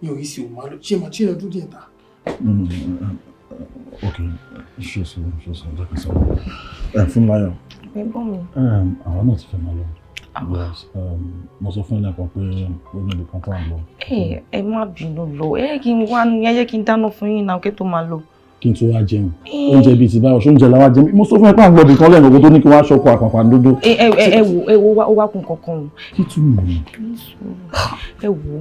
S4: Mi ò rí sí o máa lọ. Ṣé máa ṣe ọdún díẹ̀ ta?
S13: Okay. Ṣé sọ jẹ́ kí n sọ. Fúnláyọ̀.
S3: Ẹ̀gbọ́n mi.
S13: Àwọn náà ti fẹ́ máa lọ. Yes. Mo sọ fún ilé kan pé ó ní ibìkan tó à ń lọ.
S3: Ẹ má bínú lọ. Kí n wá ní ẹ kí n dáná fún yín náà kí tó máa lọ.
S13: Kí n tó wá jẹun oúnjẹ bíi ti báyọ̀ ṣóúnjẹ làwa jẹun mo sọ fún ẹ pé àwọn ọ̀gbìn kan lẹ́nu ogun tó ní kí wọ́n á ṣọkọ àpàpà dúdú.
S3: ẹ wo ó wá kún kankan o.
S13: kí tún mi.
S3: ẹ wo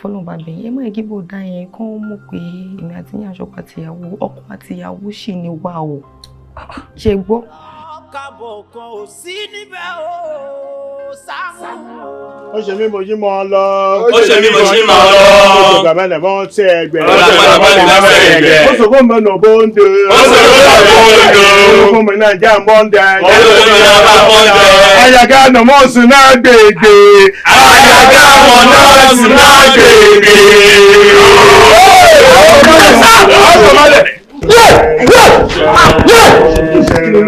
S3: fọlọ́ba bẹ̀yìn ẹ má kí bò dá yẹn kán mọ̀ pé èmi àti yín aṣọ́kọ àtìyàwó ọkọ àtìyàwó ṣì ní wà o ṣe gbọ́.
S8: kábọ̀ kan ò sí níbẹ̀ o Sàámú.
S2: ó ṣe mí mo jí mọ́ ọ lọ.
S9: ó ṣe mí mo jí mọ́ ọ lọ.
S2: ó ṣe gbàmẹ́lẹ̀ bọ́ ń tẹ ẹgbẹ́.
S9: ó ṣe gbàmẹ́lẹ̀ bọ́ ń tẹ ẹgbẹ́.
S2: ó ṣe kó mọ̀ nà bó ń dè.
S9: ó ṣe kó mọ̀ nà bó ń dè.
S2: ó ṣe kó mọ̀ náà jẹ́ àmọ́ ń dẹ.
S9: ó ṣe kó mọ̀ náà bó ń dẹ.
S2: àyàgá nọ̀mọ́sù náà gbègbè.
S9: àyàgá nọ̀mọ́sù náà gbègbè.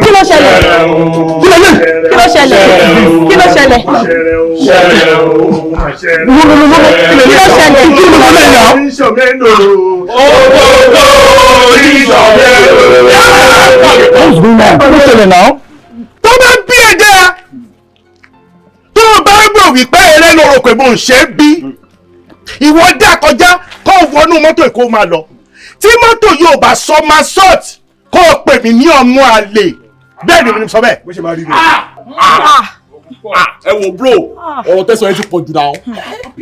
S12: Kí ló ṣẹlẹ̀? Kí ló ṣẹlẹ̀? Kí ló ṣẹlẹ̀?
S2: Tó bá bí ẹ̀jẹ̀ tó bá gbọ́ wípé ẹlẹ́nu ọ̀rọ̀ pé mo ń ṣe bí ìwọ dá kọjá kó wọnú mọ́tò kó máa lọ tí mọ́tò yóò bá sọ máa sọ́ọ̀tì kó o pè mí ní ọmọ àlè bẹ́ẹ̀ ni mo sọ bẹ́ẹ̀. bó ṣe máa rí rẹ̀.
S14: ẹ wo bro ọ̀rọ̀ tẹ́sán yẹn ti pọ̀ jù náà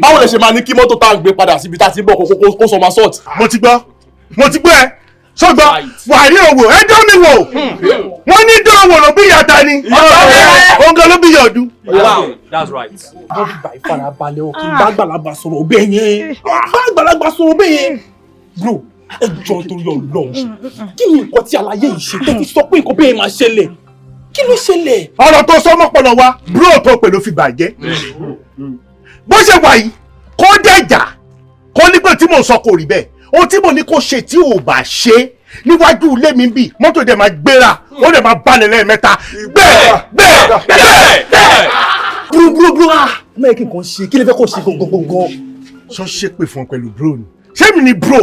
S14: báwo lẹ ṣe máa ní kí mọ́tò tá à ń gbé padà síbi tá a ti bọ̀ kó sọ máa sọ́ọ̀tì.
S2: mo ti gbọ́ ẹ sọ́gbọ́n wàrí òwò ẹjọ́ mi wò wọ́n ní dánwò ló bí ìyàtà ni ọ̀gá ló bí ìyọ̀dún.
S14: Wow, that's right. wọ́n fi gbà ìfarabalẹ̀ o kí n bá àgbàlagbà sọ̀rọ̀ ọbẹ̀ yẹn bá àgbàlagbà sọ̀rọ̀ ọbẹ̀ yẹn bro ẹ jọ torí Ọlọ́run kí ni nǹkan tí àlàyé yìí ṣe tẹ́tí sọ pé nǹkan bẹ́ẹ̀ máa ṣẹlẹ̀ kí ló ṣẹlẹ̀.
S2: ọ̀rọ̀ tó sọ mọ́pọ̀lọ́ wa bro tó pè ló fi bàjẹ́ bó ṣe wà yìí kó dẹ̀jà kó ní pé tí mò ń sọ kò rí bẹ́ẹ̀ ohun tí mo ní kó ṣe tí ò bá ṣe níwájú ilé mi bì mọ́tò dẹ̀ máa gbéra ó dẹ̀ máa balẹ̀ lẹ́ẹ̀mẹ́ta bẹ́ẹ̀.
S14: búrúbúrú ọmọ yẹn kí nǹkan ṣe kí lè fẹ́ kó ṣe gbogbogbò.
S2: sọ ṣe pé fún ọ pẹ̀lú bro ni ṣé mi ni bro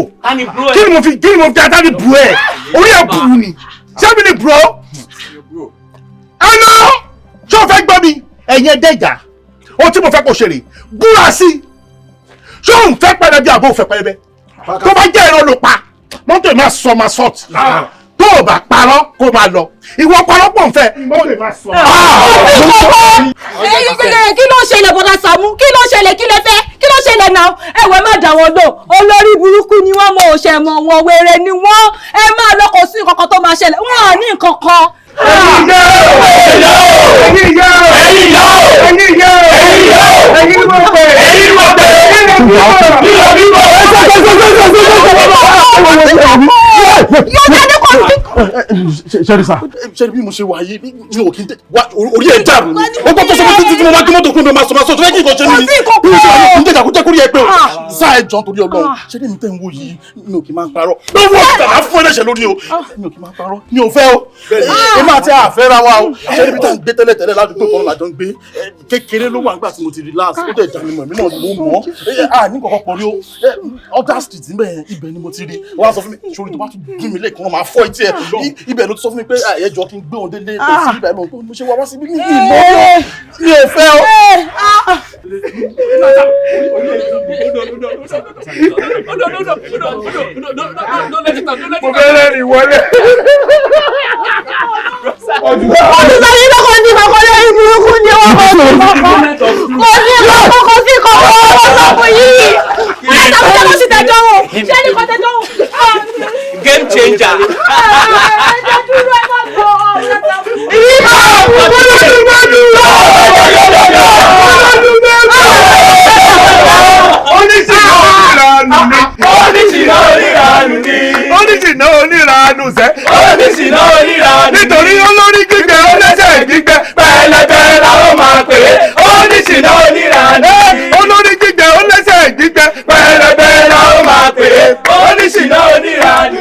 S2: kí ni mo fi ata ni bro ẹ orí ẹ burú ni ṣé mi ni bro ẹnu ṣé o fẹ́ gbọ́ mi ẹ̀yin ẹ̀dẹ́jà ohun tí mo fẹ́ kó ṣe rè búra sí ṣé òun fẹ́ pẹlẹbẹ àbò fẹ́ pẹlẹbẹ tó bá jẹ́ irọ́ ló pa mọ́tò máa sọ máa sọ́ọ̀tì tó o bá parọ́ kó máa lọ ìwọ parọ́ pọ̀ ń fẹ́ mọ́tò máa sọ.
S3: kí ló ṣẹlẹ̀ bọ́dà Sàámú kí ló ṣẹlẹ̀ kí lẹ fẹ́ kí ló ṣẹlẹ̀ náà ẹ̀wẹ̀ má dà wọ́n lò olórí burúkú ni wọ́n mọ òṣè mọ̀ wọn wèrè ni wọ́n ẹ máa lọ kò sí nǹkan kan tó máa ṣẹlẹ̀ wọ́n à ní nǹkan kan.
S11: Ṣẹ́rí sá. Ṣẹ́rí bí mo ṣe wà yìí mi ò kí n tẹ orí ẹ̀ dàrú ni. Ó gbọ́ tó sọ fún títí mo máa gbé mọ́tò kún mi máa sọ tó fẹ́ kí nǹkan ṣe mí ni. Bí mo ṣe wà yìí kí n tẹ̀jà kó jẹ́ kórìí ẹ pé o. Sá ẹ jọ nítorí Ọlọ́run. Ṣẹ́rí mi tẹ̀ ń wò yìí mi ò kí máa parọ́. Bí wọ́n ti tàbá fún ẹlẹ́ṣẹ̀ lórí o. Mi ò kí máa parọ́. Mi ò fẹ́ o. Èmi àti àfẹ́ra wa o. Ṣẹ́rí bí tá à ń gbé tẹ́lẹ̀ ládùúgbò kan lájọ ń gbé. Kékeré ló wà nígbà tí mo ti relax. Ó dẹ̀ já mi mọ̀ èmi náà ló mọ̀. Ní kọ̀kọ́ pọ̀ rí o. Other street ibẹ̀ ni mo ti rí. Wọ́n á sọ fún mi ṣòrí tó bá tún gún mi lẹ́ẹ̀kan máa fọ́ etí ẹ̀. Ibẹ̀ ló ti sọ fún mi pé ẹjọ́ kí n gbé òun délé tó sí ibẹ̀ náà tó mo ṣe wá sí bí mi ò fẹ́ o.
S2: mo fẹ́ lẹ́rìí wọlé.
S3: Ọdún yìí lọ́kọ̀ ní ìmọ̀kọ́ lórí burúkú ni wọ́n mọ̀ sí kọ̀kọ́. Mo ní ìmọ̀kọ́ sí kọ̀kọ́ ọlọ́pọ̀ yìí. Ẹ tàbí tẹ́lọ́ sí tẹ́jọ́ wò. Ṣé ní kọ́ tẹ́jọ́ wò?
S5: Game changer.
S2: Oníṣìná oníranù sẹ́.
S5: Oníṣìná oníranù.
S2: Nítorí olórí gbígbẹ ọlẹ́sẹ̀ gbígbẹ
S5: pẹlẹbẹ la ó máa pè é. Oníṣìná oníranù.
S2: Olórí gbígbẹ ọlẹ́sẹ̀ gbígbẹ
S5: pẹlẹbẹ la ó máa pè é. Oníṣìná oníranù.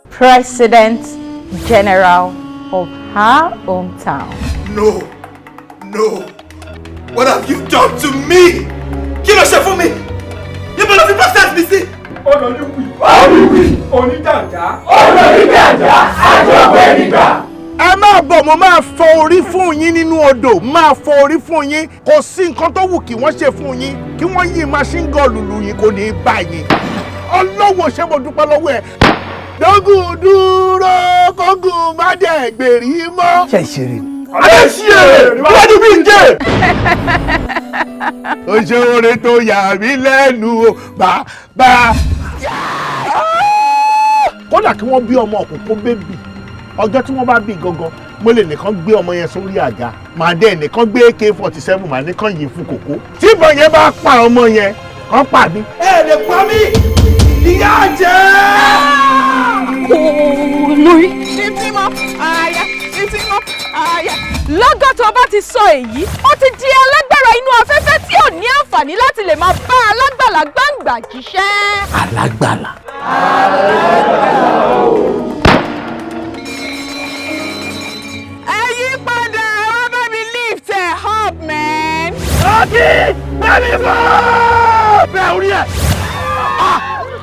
S16: President General of her hometown.
S8: No, what have you done to me? Kí ló ṣe fún mi? Níbo ló fi pastors mi sí?
S4: Olùwì oníjàǹjà.
S5: Oníjàǹjà àjọpẹ́ nígbà.
S2: Ẹ máa bọ̀ mo máa fọ orí fún yín nínú odò máa fọ orí fún yín kò sí nǹkan tó wù kí wọ́n ṣe fún yín kí wọ́n yí machine gun lùlù yín kò ní í bá yín ọlọ́wọ́ ṣé mo dúpẹ́ lọ́wọ́ ẹ̀ dógùn dúró kógùn má dẹ̀ gbèrí mọ́.
S15: Ṣé ìṣeré?
S2: Ayé ṣí èrè wọ́n ní bí n jẹ́. Ó ṣe oore tó yà mí lẹ́nu o bàbá. Kódà kí wọ́n bí ọmọ òkùnkùn bébì ọjọ́ tí wọ́n bá bí gangan mo lè nìkan gbé ọmọ yẹn sórí àga màá dé nìkan gbé AK-47 màá nìkan yìí fún kòkó tí ìbọn yẹn bá pa ọmọ yẹn kàn pa mí.
S8: Ẹ lè pa mí ìyá jẹ́.
S12: Olórí. Ìtìmọ̀ àyà ìtìmọ̀ àyà. Lọ́gọ́ tó bá ti sọ èyí ó ti di alágbára inú afẹ́fẹ́ tí ò ní àǹfààní láti lè máa bá alágbàlá gbàǹgbà jíṣẹ́.
S11: Alágbàlá.
S2: Bẹ́ẹ̀ orí ẹ̀.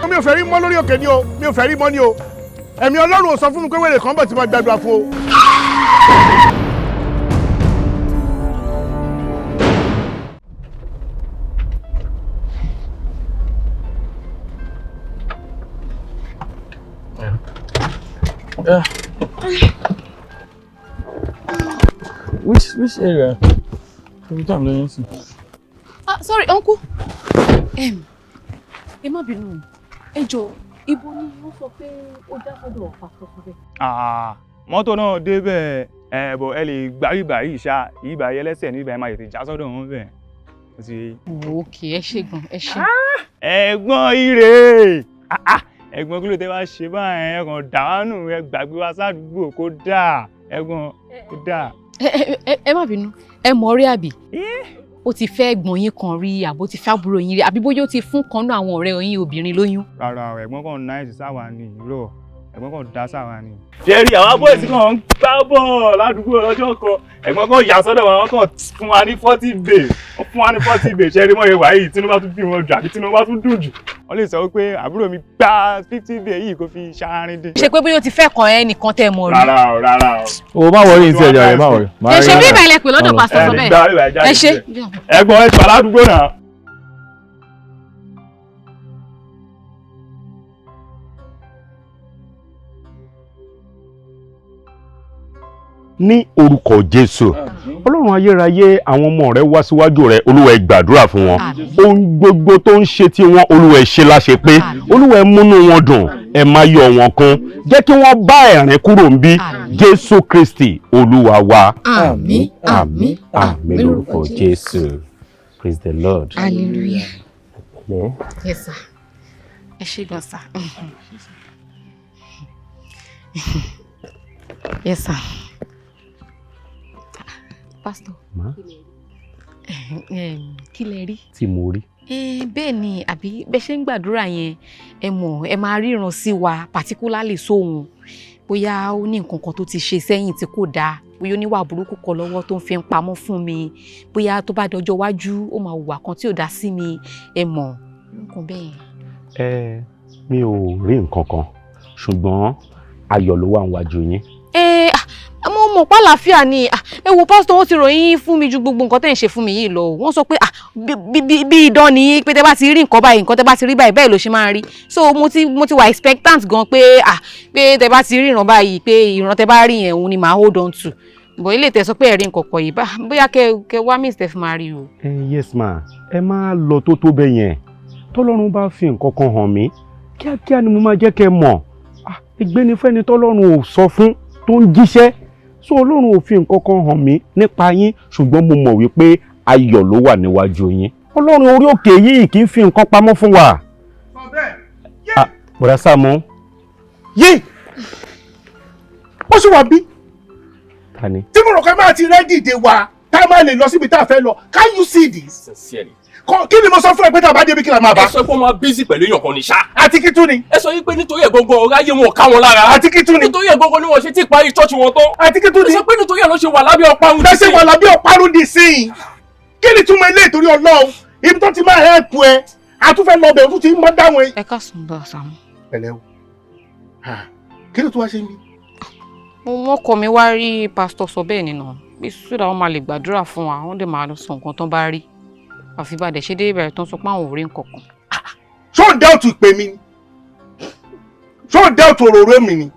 S2: Mi ò fẹ́ rí mọ́ lórí òkè ni o, mi ò fẹ́ rí mọ́ ni o. Ẹ̀mí Ọlọ́run ò sọ fún mi pé wèrè kan bọ̀ tí mo gbàdúrà fún o.
S17: Which area?
S10: Sorry, uncle. Ẹ má bínú. Ẹ jọ̀ọ́, ibo ni wọ́n sọ pé ó dá sọ́dọ̀ pásítọ̀ Sobe?
S17: Mọ́tò náà débẹ̀ bọ̀ ẹ lè gbárí báyìí ṣá ìgbà ẹlẹ́sẹ̀ níbẹ̀ ẹ máa tètè já sọ́dọ̀ wọn bẹ̀.
S10: Okay, ẹ ṣé gan, ẹ ṣé.
S17: Ẹ̀gbọ́n ire. Ẹ̀gbọ́n kí ló tẹ́ wá ṣe báyẹn ẹ kàn dànù ẹ gbàgbé wa sádùúgbò kó dáa ẹ̀gbọ́n kó dáa.
S10: Ẹ má bínú. Ẹ mọ̀ rí àbí? Ó ti fẹ́ ẹ̀gbọ́n yín kan rí àbó ti fẹ́ àbúrò yín rí àbí bóyá ó ti fún kan náà àwọn ọ̀rẹ́ yín obìnrin lóyún.
S17: Rárá ẹ̀gbọ́n kan náà ti sáwà ní ìró ẹ̀gbọ́n kan dá sáwa ni. Jerry àwọn boys kan ń gbá bọ́ọ̀ ládùúgbò lọ́jọ́ kan ẹ̀gbọ́n kan yà sọ́dọ̀ wọn kan fún wa ní 40 bay wọ́n fún wa ní 40 bay ṣẹ́rí mọ́ ìwà yìí tí wọ́n bá tún bí wọn jù àbí tí wọ́n bá tún dùn jù wọ́n lè sọ pé àbúrò mi gbá 50 bay yìí kó fi ṣáárín dé.
S10: ṣe pé bóyá o ti fẹ́ kàn ẹ́ nìkan tẹ́ mọ̀ rí.
S17: rárá o.
S18: o má wọrí ní ti ẹ̀jọ̀ rẹ̀ má wọrí.
S10: ẹ ṣe bí ìbàlẹ̀ pè lọ́dọ̀ pásítọ̀ sọ bẹ́ẹ̀ ẹ ṣe.
S17: ẹ̀gbọ́n ẹ ti wà ládùúgbò náà.
S19: ní orúkọ Jésù Ọlọ́run ayérayé àwọn ọmọ rẹ wá síwájú rẹ Olúwa ẹ gbàdúrà fún wọn ohun gbogbo tó ń ṣe tí wọn Olúwa ẹ ṣe láṣẹ pé Olúwa ẹ múnú wọn dùn ẹ má yọ wọn kún jẹ́ kí wọ́n bá ẹ̀rín kúrò ń bí Jésù Kristi Olúwa wa.
S1: Àmín àmín
S19: àmín lórúkọ Jésù. Praise the Lord.
S1: Hallelujah.
S19: Yeah.
S10: Yes sir. Ẹ ṣé gan sir. Yes sir. Pastor.
S19: Ma?
S10: Kí lẹ rí?
S19: Tí mo rí.
S10: Bẹ́ẹ̀ ni àbí bẹ́ ṣe ń gbàdúrà yẹn ẹ mọ̀ ẹ máa ríran sí wa particularly sóhun bóyá ó ní nǹkan kan tó ti ṣe sẹ́yìn tí kò dáa bóyá ó níwà burúkú kan lọ́wọ́ tó ń fi ń pamọ́ fún mi bóyá tó bá dọjọ́ wájú ó máa hùwà kan tí ò dá sí mi ẹ mọ̀ nǹkan bẹ́ẹ̀.
S19: Mi ò rí nǹkan kan ṣùgbọ́n ayọ̀ ló wà níwájú yín.
S10: Mo mọ̀ pa àlàáfíà ni ẹ wo pásítọ̀ wọ́n ti ròyìn fún mi ju gbogbo nǹkan tẹ́ ń ṣe fún mi yìí lọ wọ́n sọ pé bí idán ni pé tẹ́ bá ti rí nǹkan báyìí nǹkan tẹ́ bá ti rí báyìí bẹ́ẹ̀ ló ṣe máa rí so mo ti wà expectant gan pé pé tẹ́ bá ti rí ìran báyìí pé ìran tẹ́ bá rí yẹn òun ni màá hold on to bọ̀ ilé tẹ́ sọ pé ẹ̀rí nǹkan kọ̀ yìí bóyá kẹ wá mí steph máa rí o.
S19: Yes ma ẹ máa lọ tó bẹ́ẹ̀ yẹn tọ́lọ́run bá fi nǹkan kan hàn mí kíákíá ni mo máa jẹ́ kẹ́ mọ̀ ìgbénifẹ́ni tọ́lọ́run ò sọ fún tó ń jíṣẹ́ so Ọlọ́run ò fi nǹkan kan hàn mí nípa yín ṣùgbọ́n mo mọ̀ wípé ayọ̀ ló wà níwájú yín Ọlọ́run orí òkè yìí kì í fi nǹkan pamọ́ fún wa. Bọ̀dá Sàámú.
S2: Yé ó sì wà bí.
S19: Ta ni.
S2: Tí mo rò pé máa ti rẹ́dì dé wa tá a máa lè lọ síbi tá a fẹ́ lọ can you see this.
S5: Sincerely.
S2: Kí ni mo sọ fún ẹ pé tá a bá débi kí la máa bá.
S5: Ẹ sọ pé wọ́n máa bízì pẹ̀lú èèyàn kan ní ṣá.
S2: Àti kí tún ni.
S5: Ẹ sọ pé nítorí ẹ̀ gbọ́ngàn ọ̀rá yé wọn ká wọn lára.
S2: Àti kí tún ni.
S5: Nítorí ẹ̀ gbọ́ngàn ni wọ́n ṣe tí parí ṣọ́ọ̀ṣì wọn tán.
S2: Àti kí tún ni.
S5: Ẹ sọ pé nítorí ẹ̀ ló ṣe wà lábẹ́ ọparun dì sí.
S2: Lọ́sẹ̀ wà lábẹ́ ọparun dì sí. Kí ni túmọ̀ ilé ìtorí Ọlọ́run ibi tó ti máa help ẹ àtúfẹ́ lọ bẹ̀ tó ti mọ́ dáwọn ẹ.
S10: Ẹ ká sùn bá Sàámú.
S2: Pẹ̀lẹ́ o kí ló tún wá ṣe mí.
S10: Wọ́n kọ mi wá rí pásítọ̀ Sobe nínú bí sódà wọn máa lè gbàdúrà fún wa wọ́n dẹ̀ máa sọ nǹkan tán bá rí àfi bá dẹ̀ ṣe dé ìbẹ̀rẹ̀ tán sọ pé àwọn ò rí nǹkan kan.
S2: ṣó ń dáùtù ìpè mi ni ṣó ń dáùtù òróró mi ni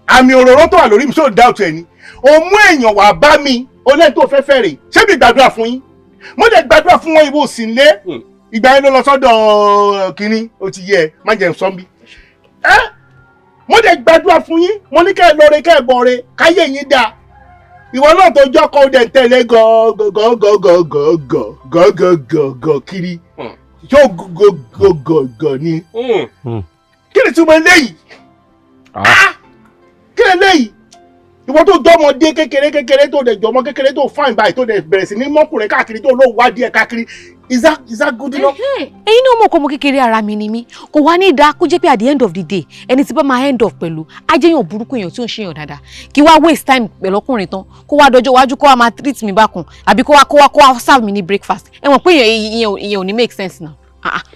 S2: àmì òróró tó wà lórí mi ṣó ń dáùtù ẹ ni o mú èèyàn wá bá mi olóyìn tó fẹ́ fẹ́ rè ṣé mi gbàdúrà fún yín mo dẹ̀ gbàdúrà fún wọn ìwọ òsì ńlé ìgbà yẹn ló lọ sọ́dọ̀ kínní ó ti yẹ má jẹun sọ́nbí mo dẹ̀ gbàdúrà fún yín mo ní kẹ́ ẹ lọ́ọ́rẹ́ kẹ́ ẹ bọ̀ọ́rẹ́ káyé yín dáa ìwọ náà tó jọ́ kọ́ dẹ̀ tẹ̀lé gọ́gọ́gọ́gọ́gọ́gọ́gọ́ kiri yóò gọ́gọ́gọ́ ni kí ni túmọ̀ eléyìí kí ni eléyìí ìwọ tó jọmọdé kékeré tó dẹ̀ jọmọ kékeré tó fine báyìí tó dẹ̀ bẹ̀rẹ̀ sí ní mọ́kùnrin káàkiri tó lóun wá díẹ̀ káàkiri is that good enough.
S10: ẹ̀yin náà mọ̀ kọ́ ọmọ kékeré ara mi ni mí kò wá ní ìdá kó jẹ́ pé at the end of the day ẹni tí bá máa end up pẹ̀lú ajéyàn burúkú èèyàn tí ò ń ṣèyàn dáadáa kí wá waste time pẹ̀lú ọkùnrin tán kó wá dọjọ́ wájú kó wá máa treat mi bákan àbí kó wá serve mi ní breakfast ẹ mọ̀ pé ìyẹn ò ní make sense now.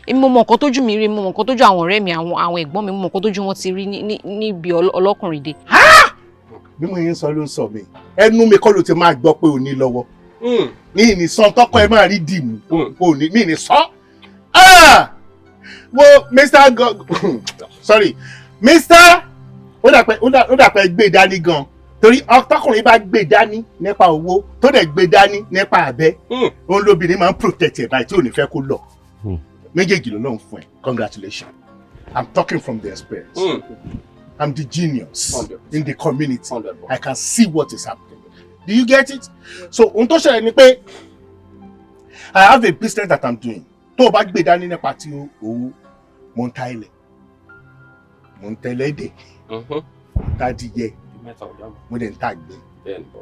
S10: Èmi mo mọ̀ nǹkan tójú mi rí mo mọ̀ nǹkan tójú àwọn ọ̀rẹ́ mi àwọn ẹ̀gbọ́n mi mo mọ̀ nǹkan tójú wọn ti rí níbi ọlọ́kùnrin dé.
S2: bí mo yẹn ń sọ ló ń sọ mi ẹnu mi kọ́ ló ti máa gbọ́ pé o ní lọ́wọ́ ní ìnìsàn tọkọ ẹ máa rí dìmú o ní mí ìnìsàn wo Mr. sorry Mr. ó dàpẹ́ gbé dání gan torí ọtọkùnrin bá gbé dání nípa owó tó dẹ̀ gbé dání nípa abẹ́ òun lóbìnrin máa ń protect ẹ̀ báyìí tí ò ní fẹ́ kó lọ méjèèjì ló lóun fún ẹ congratulations I'm talking from the experience. I'm the genius in the community. I can see what is happening. Do you get it? So, ohun tó ṣẹlẹ̀ ni pé I have a business that I'm doing. Tó o bá gbé dání nípa tí owó mo ń ta ilẹ̀, mo ń tẹ́lẹ̀ èdè, ta adìyẹ, mo dẹ̀ ń ta àgbẹ̀.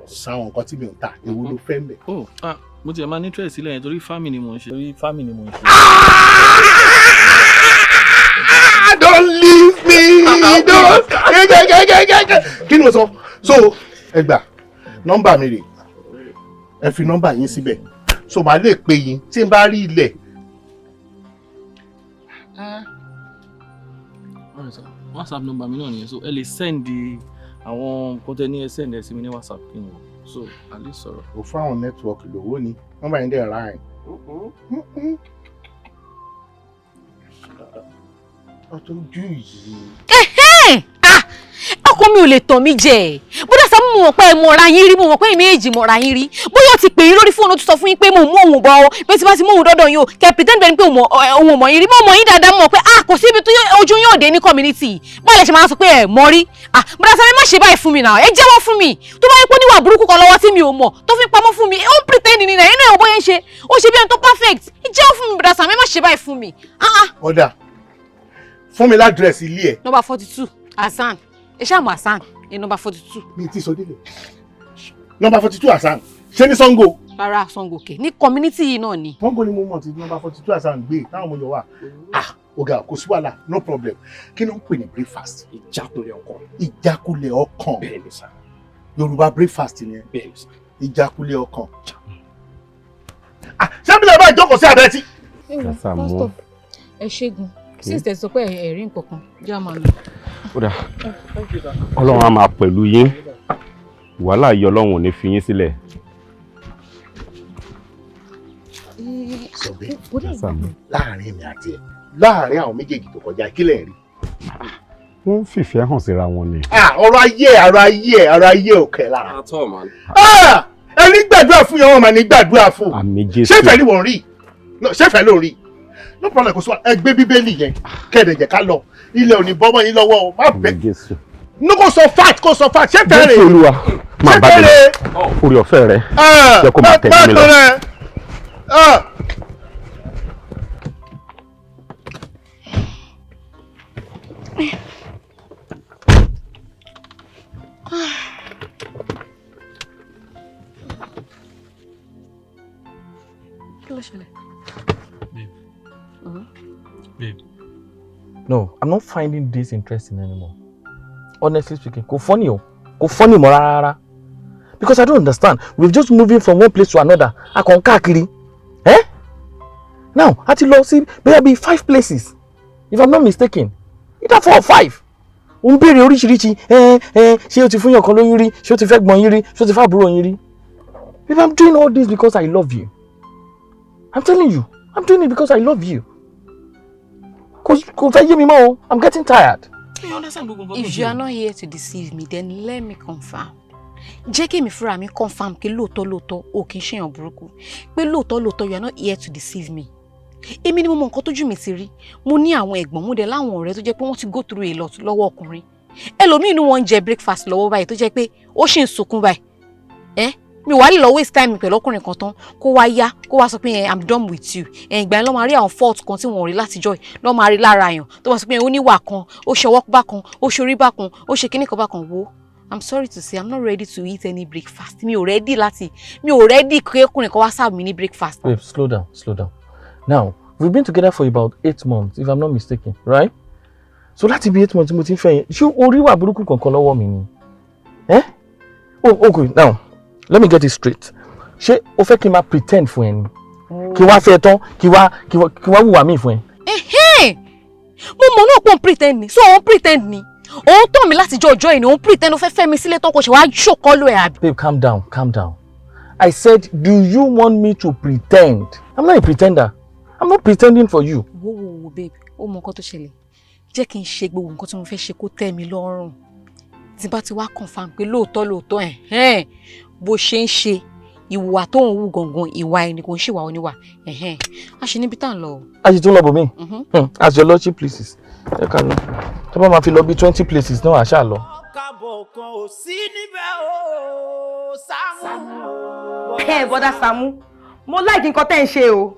S2: Sáwọn nǹkan tí mi ò ta, èwo ló fẹ́ mbẹ̀.
S18: Mo tiẹ̀ máa ní interest sílẹ̀ yẹn torí farming ni mo ń ṣe.
S2: don't leave me. Don't. Kí ni mo sọ? So, ẹ gbà, nọ́mbà mi rè. Ẹ fi nọ́mbà yín síbẹ̀. So, màá lè pè yín tí n bá rí ilẹ̀.
S18: WhatsApp number mi náà nìyẹn, so ẹ lè send àwọn nǹkan tẹ́ ní ẹ send ẹ sí mi ní WhatsApp kí n wò, so a lè sọ̀rọ̀.
S2: Kò fún àwọn nẹ́tíwọ́ọ̀kì lówó ni, nọ́mbà yín dẹ̀ ráìn. Ọtọ́jú yìí.
S10: Ọkọ mi ò lè tàn mí jẹ. Bódà Sàámú mo mọ̀ pé ẹ mọ̀ra yín rí, mo mọ̀ pé ẹ̀yin méjì mọ̀ra yín rí. Bóyá ó ti pè yín lórí fóònù tó sọ fún yín pé mo mú òun bọ̀ ọ́, pé tí bá ti mú òun dọ́dọ̀ yín o, kẹ́ pretend bẹ́ẹ̀ ni pé òun mọ̀ yín rí. Mo mọ̀ yín dáadáa, mọ̀ pé kò sí ibi tó ojú yín òde ní community. Báwo lẹ ṣe máa sọ pé ẹ mọ̀ rí? Bódà Sàámú má ṣe báyìí fún mi náà. Ẹ jẹ́wọ́ fún mi. Tó bá yẹ pé níwà burúkú kan lọ́wọ́ tí mi ò mọ̀, tó fi pamọ́ fún mi, ó ń pretend ni náà, inú ẹ̀ bóyá ń ṣe. Ó ṣe bí ẹni tó perfect. Ẹ jẹ́wọ́ fún mi, Bódà Sàámú má ṣe báyìí fún mi.
S2: Ọ̀dà, fún mi ládírẹ́sì ilé ẹ̀.
S10: Number 42, Hassan. Ẹ ṣáà mọ̀ Hassan. Number 42.
S2: Mi ti sọ délé. Number 42 Hassan. Ṣé ní Sango?
S10: Rárá, Sango kè. Ní community yìí náà ni.
S2: Sango ni mo mọ̀ tí number 42 Hassan gbé. Táwọn ọmọ yọ wà. Ọ̀gá kò sí wàhálà, no problem. Kí ló ń pè ní breakfast?
S14: Ìjákulẹ̀ ọkàn.
S2: Ìjákulẹ̀ ọkàn.
S14: Bẹ́ẹ̀ni sá.
S2: Yorùbá breakfast ni ẹ.
S14: Bẹ́ẹ̀ni sá.
S2: Ìjákulẹ̀ ọkàn. Ṣé bí lè bá ìjókòó sí àbẹ́tí?
S10: Pásítọ̀, ẹ ṣẹ́gun. Sísè sọ pé ẹ̀rí nǹkan kan, já máa lọ.
S19: Kódà Ọlọ́run á máa pẹ̀lú yín, wàhálà yìí Ọlọ́run ò ní fi yín sílẹ̀.
S2: Sobe, láàrin mi àti ẹ̀, láàrin àwọn méjèèjì tó kọjá kílẹ̀ rí.
S19: Wọ́n ń fìfẹ́ hàn síra wọn ni.
S2: Ọ̀rọ̀ ayé òkè lára. Ẹni gbàdúrà fún yẹn wọn máa ní gbàdúrà fún.
S19: Àmín Jésù.
S2: Ṣé ìfẹ́ ni wọ́n rí? Ṣé ìfẹ́ ló rí? No problem, kò sí wa. Ẹ gbé Bíbélì yẹn kẹ́ẹ̀dẹ̀ jẹ́ ká lọ. Ilẹ̀ ò ní bọ́mọ yín lọ́wọ́ o. Má bẹ̀. No kò sọ fact, Ṣé fẹ́ rè?
S19: Jésù Olúwa máa bá mi lọ. Orí ọ̀fẹ́ rẹ̀ jẹ́ kó máa tẹ̀lé mi lọ.
S10: Kí ló ṣẹlẹ̀?
S18: Babe. No, I'm not finding this interesting anymore. Honestly speaking, kò funny more rárá. Because I don't understand. We've just moving from one place to another. A kàn káàkiri. Now, a ti lọ sí maybe 5 places. If I'm not mistaken. Either 4 or 5. Ó ń béèrè oríṣiríṣi. Ṣé o ti fún yàn kan lóyún rí? Ṣé o ti fẹ́ gbọ́n yín rí? Ṣé o ti fẹ́ àbúrò yín rí? Babe, I'm doing all this because I love you. I'm telling you. I'm doing it because I love you. Kò fẹ́ yé mi mọ́ o. I'm getting tired.
S10: If you are not here to deceive me, then let me confirm. Jẹ́ kí èmi fúnra mi confirm pé lóòótọ́ o kì í ṣèyàn burúkú. Pé lóòótọ́ you are not here to deceive me. Èmi ni mo mọ nǹkan tójú mi ti rí. Mo ní àwọn ẹ̀gbọ́n mo dẹ̀ láwọn ọ̀rẹ́ tó jẹ́ pé wọ́n ti go through a lot lọ́wọ́ ọkùnrin. Ẹlòmíì inú wọn ń jẹ breakfast lọ́wọ́ báyìí tó jẹ́ pé ó ṣì ń sunkún báyìí. Mi wá lè lọ waste time pẹ̀lú ọkùnrin kan tán kó wá yá kó wá sọ pé I'm done with you. Ìgbà yẹn ló máa rí àwọn fault kan tí wọ́n rí látijọ́ yìí ló máa rí lára yàn tó wá sọ pé ó níwà kan ó ṣe ọwọ́ bákan ó ṣe orí bákan ó ṣe kíní kan bákan wo. I'm sorry to say I'm not ready to eat any breakfast. Mi ò ready kí ọkùnrin kan wá serve mi ní breakfast.
S18: Babe, slow down. Now, we've been together for about 8 months if I'm not mistaken, right? So láti bí 8 months mo ti ń fẹ́ yẹn ṣé orí wà burúkú kankan lọ́wọ́ mi ni? Okay, now let me get it straight. Ṣé o fẹ́ kí n máa pretend fún ẹ ni? Kí wá fẹ́ tán kí wá wùwà mí fún ẹ?
S10: Mo mọ̀ náà pọ̀ ń pretend ni, so òun pretend ni. Òun tàn mí láti jọ ọjọ́ ìní, òun pretend ó fẹ́ fẹ́ mi sílé tán kò ṣe wá ṣòkọ́lù ẹ̀ àbí.
S18: Babe, calm down. I said, do you want me to pretend? I'm not a pretender. I'm not pretending for you.
S10: Wo babe, ó mọ nǹkan tó ṣẹlẹ̀. Jẹ́ kí n ṣe gbogbo nǹkan tí mo fẹ́ ṣe kó tẹ́ mi lọ́rùn. Tí bá ti wá confirm pé lóòótọ́ bó ṣe ń ṣe ìwà tó ń wù gangan ìwà ẹni kò ń ṣèwà oníwà a ṣe níbi tá à ń lọ.
S18: a ṣe tún lọ bò mí as your lordship places ẹ ká lọ tó bá máa fi lọ bí 20 places náà àṣà lọ.
S3: Bọ́dà Sàámú mo like nǹkan tẹ́ ń ṣe o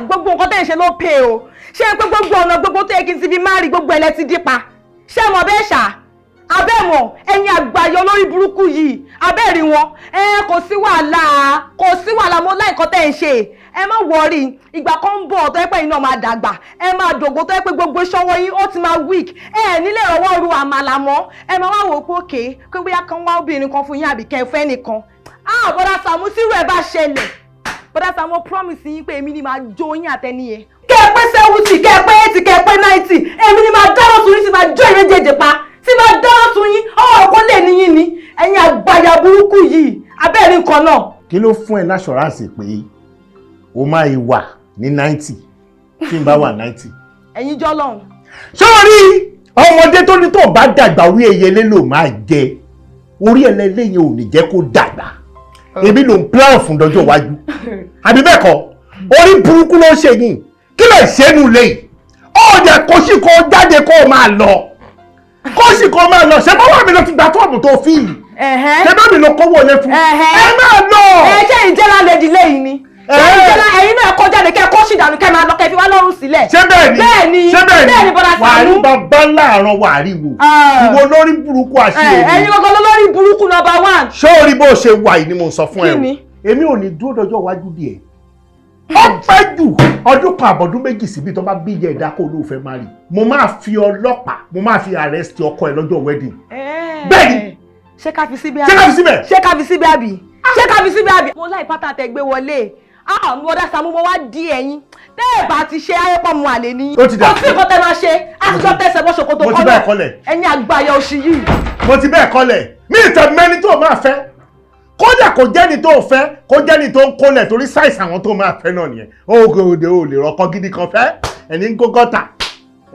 S3: gbogbo nǹkan tẹ́ ń ṣe ló pé o ṣé pé gbogbo ọ̀nà gbogbo tó yẹ kí n ti fi má rí gbogbo ẹlẹ́tì dípa ṣé mo bẹ́ẹ̀ ṣá abẹ́mọ̀ ẹ̀yin àgbáyọ lórí burúkú yìí abẹ́rí wọn kò sí wàhálà mo like nǹkan tẹ́ ń ṣe
S12: ẹ má worry ìgbà kan ń bọ̀ tó yẹ pé iná máa dàgbà ẹ máa dògbò tó yẹ pé gbogbo ìṣọwọ́ yín ó ti máa weak ẹ nílé ọwọ́ ru àmàlà mọ́ ẹ máa wá wò pé òkè pé bóyá kan wá obìnrin kan fún yín àbí kẹ́ ẹ fẹ́ nìkan bọ́dà Sàámú sírú ẹ̀ bá ṣẹlẹ̀ bọ́dà Sàámú promise yín pé èmi ni máa jó yín àtẹniyẹ kẹ́ ẹ pé 70 kẹ́ ẹ pé 80 kẹ́ ẹ pé 90 èmi ni máa dáná sun yín sí máa jó ìrẹ́jẹ̀jẹ̀ pa tí máa dáná sun yín ọ̀rọ̀ kó lè níyìn ni ẹ̀yin àgbàyà burúkú yìí abẹ́rẹ́ nǹkan náà.
S2: kí ló fún ẹ láṣọ̀ránsì pé o máa wà ní 90 tí n bá wà 90.
S12: ẹ̀yin jọ́ lọ́hùn.
S2: sọ́ọ́rí ọmọdé tó ní tó bá dàgbà orí ẹyẹlé ló máa jẹ orí ẹlẹ́lẹ́yìn ò ní jẹ́ kó dàgbà èmi ló ń plan fún dọjọ́ iwájú àbí bẹ́ẹ̀ kọ́ orí burúkú ló ń ṣe yìí kí lè ṣe nù lẹ́yìn ọ̀dẹ̀ kò sí kó jáde kó máa lọ kó sì kó máa lọ ṣé báwa mi lọ ti gba fọ́ọ̀mù tó fi yìí ṣé bá mi lọ kówó lé fún ẹ máa lọ.
S12: ṣé ìjẹ́lá lè di lẹ́yìn ni ẹ̀yin náà kọjá ní kẹ́ kó sì dànù kẹ́ máa lọ kẹ́ fi wá lọ́rùn sílẹ̀.
S2: ṣé bẹ́ẹ̀ ni
S12: bọ́dà Sàámú.
S2: wàá rí bàbá láàárọ̀ wàá rí wo ìwọ lórí burúkú àṣírí.
S12: ẹ̀yin gbogbo lórí burúkú number 1.
S2: ṣé orí bó ṣe wà yìí ni mo sọ fún ẹ o èmi ò ní dúró dọjọ́ iwájú díẹ̀ ó pẹ́ jù ọdún kan àbọ̀dún méjì síbi tó bá bí ìyá ẹ̀dá kó ló fẹ́ máa rí mo máa fi ọlọ́pàá mo máa fi arrest ọkọ ẹ lọ́jọ́ wedding. bẹ́ẹ̀ni
S12: ṣé ká fi síbẹ̀ àbí ṣé ká fi síbẹ̀ àbí. mo láì pátá tẹ gbé wọlé bọ́dà Sàámú mo wá di ẹ̀yin tẹ́ ẹ̀ bá ti ṣe ayépọ̀ mu àlè ní.
S2: ó ti dà
S12: kò sí nǹkan tẹ́ máa ṣe àtijọ́ tẹ̀sẹ̀ bọ́ ṣòkòtò kọ́lẹ̀.
S2: mo ti bẹ́ẹ̀ kọ́lẹ̀.
S12: ẹ̀yin àgbàyà òṣì yìí.
S2: mo ti bẹ́ẹ̀ kọ́lẹ̀ mi ìtẹ̀ mẹ́ni tó máa fẹ́ kódà kò jẹ́ni tó fẹ́ kó jẹ́ni tó ń kólẹ̀ torí sáìsì àwọn tó máa fẹ́ náà nìyẹn ògòdè ò lè rọ́kọ́ gidi kan fẹ́ ẹni ń kó gọ́tà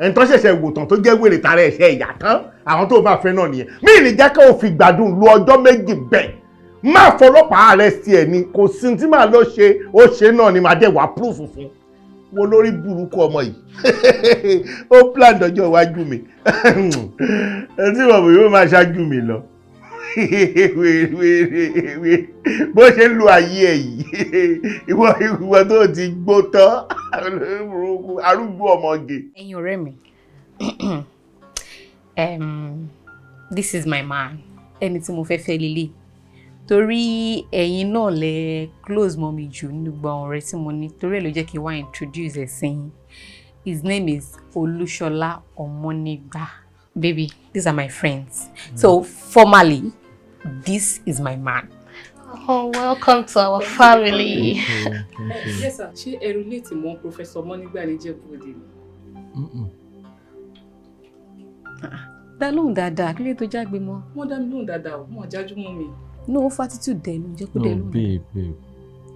S2: ẹni tó ṣẹ̀ṣẹ̀ wòtàn tó jẹ́ wèrè tààrà ẹ̀ṣẹ̀ ìyá tán àwọn tó máa fẹ́ náà nìyẹn mí ìní jẹ́ kí o fi gbádùn lu ọjọ́ méjì bẹ́ẹ̀ máa fọlọ́pàá arrest ẹ̀ ni kò sí tí màá lọ ṣe ó ṣe náà ni màá dẹ̀ wá proof fún wo lórí burúkú ọmọ yìí ó plan dọjọ́ iwájú mi ẹ tí wọ́n bò yóò máa ṣáájú mi lọ bó ṣe ń lo ayé ẹ yìí ìwọ tó ti gbó tán arúgbó ọmọge.
S10: ẹ̀yin ọ̀rẹ́ mi this is my man ẹni tí mo fẹ́ fẹ́ lélẹ̀ torí ẹ̀yin náà lẹ close mọ́ mi jù nínú gbogbo àwọn ọ̀rẹ́ tí mo ní torí ẹ̀ ló jẹ́ kí n wá introduce ẹ̀ sí yín. His name is Olúṣọlá Ọmọnígbà. Baby, these are my friends. So formally, this is my man.
S20: Oh, welcome to our family.
S1: Yes, sir. Ṣé ẹ relate mọ́ Professor Ọmọnígbà ní Jẹ́bú-Òde ni?
S10: Dá lóhùn dáadáa, kí ló tó jágbe mọ́?
S1: Wọ́n dá mi lóhùn dáadáa o, wọ́n jájú mọ́ mi.
S10: No, attitude dẹ̀ ló jẹ́ kó dẹ̀ lóhùn.
S18: Babe,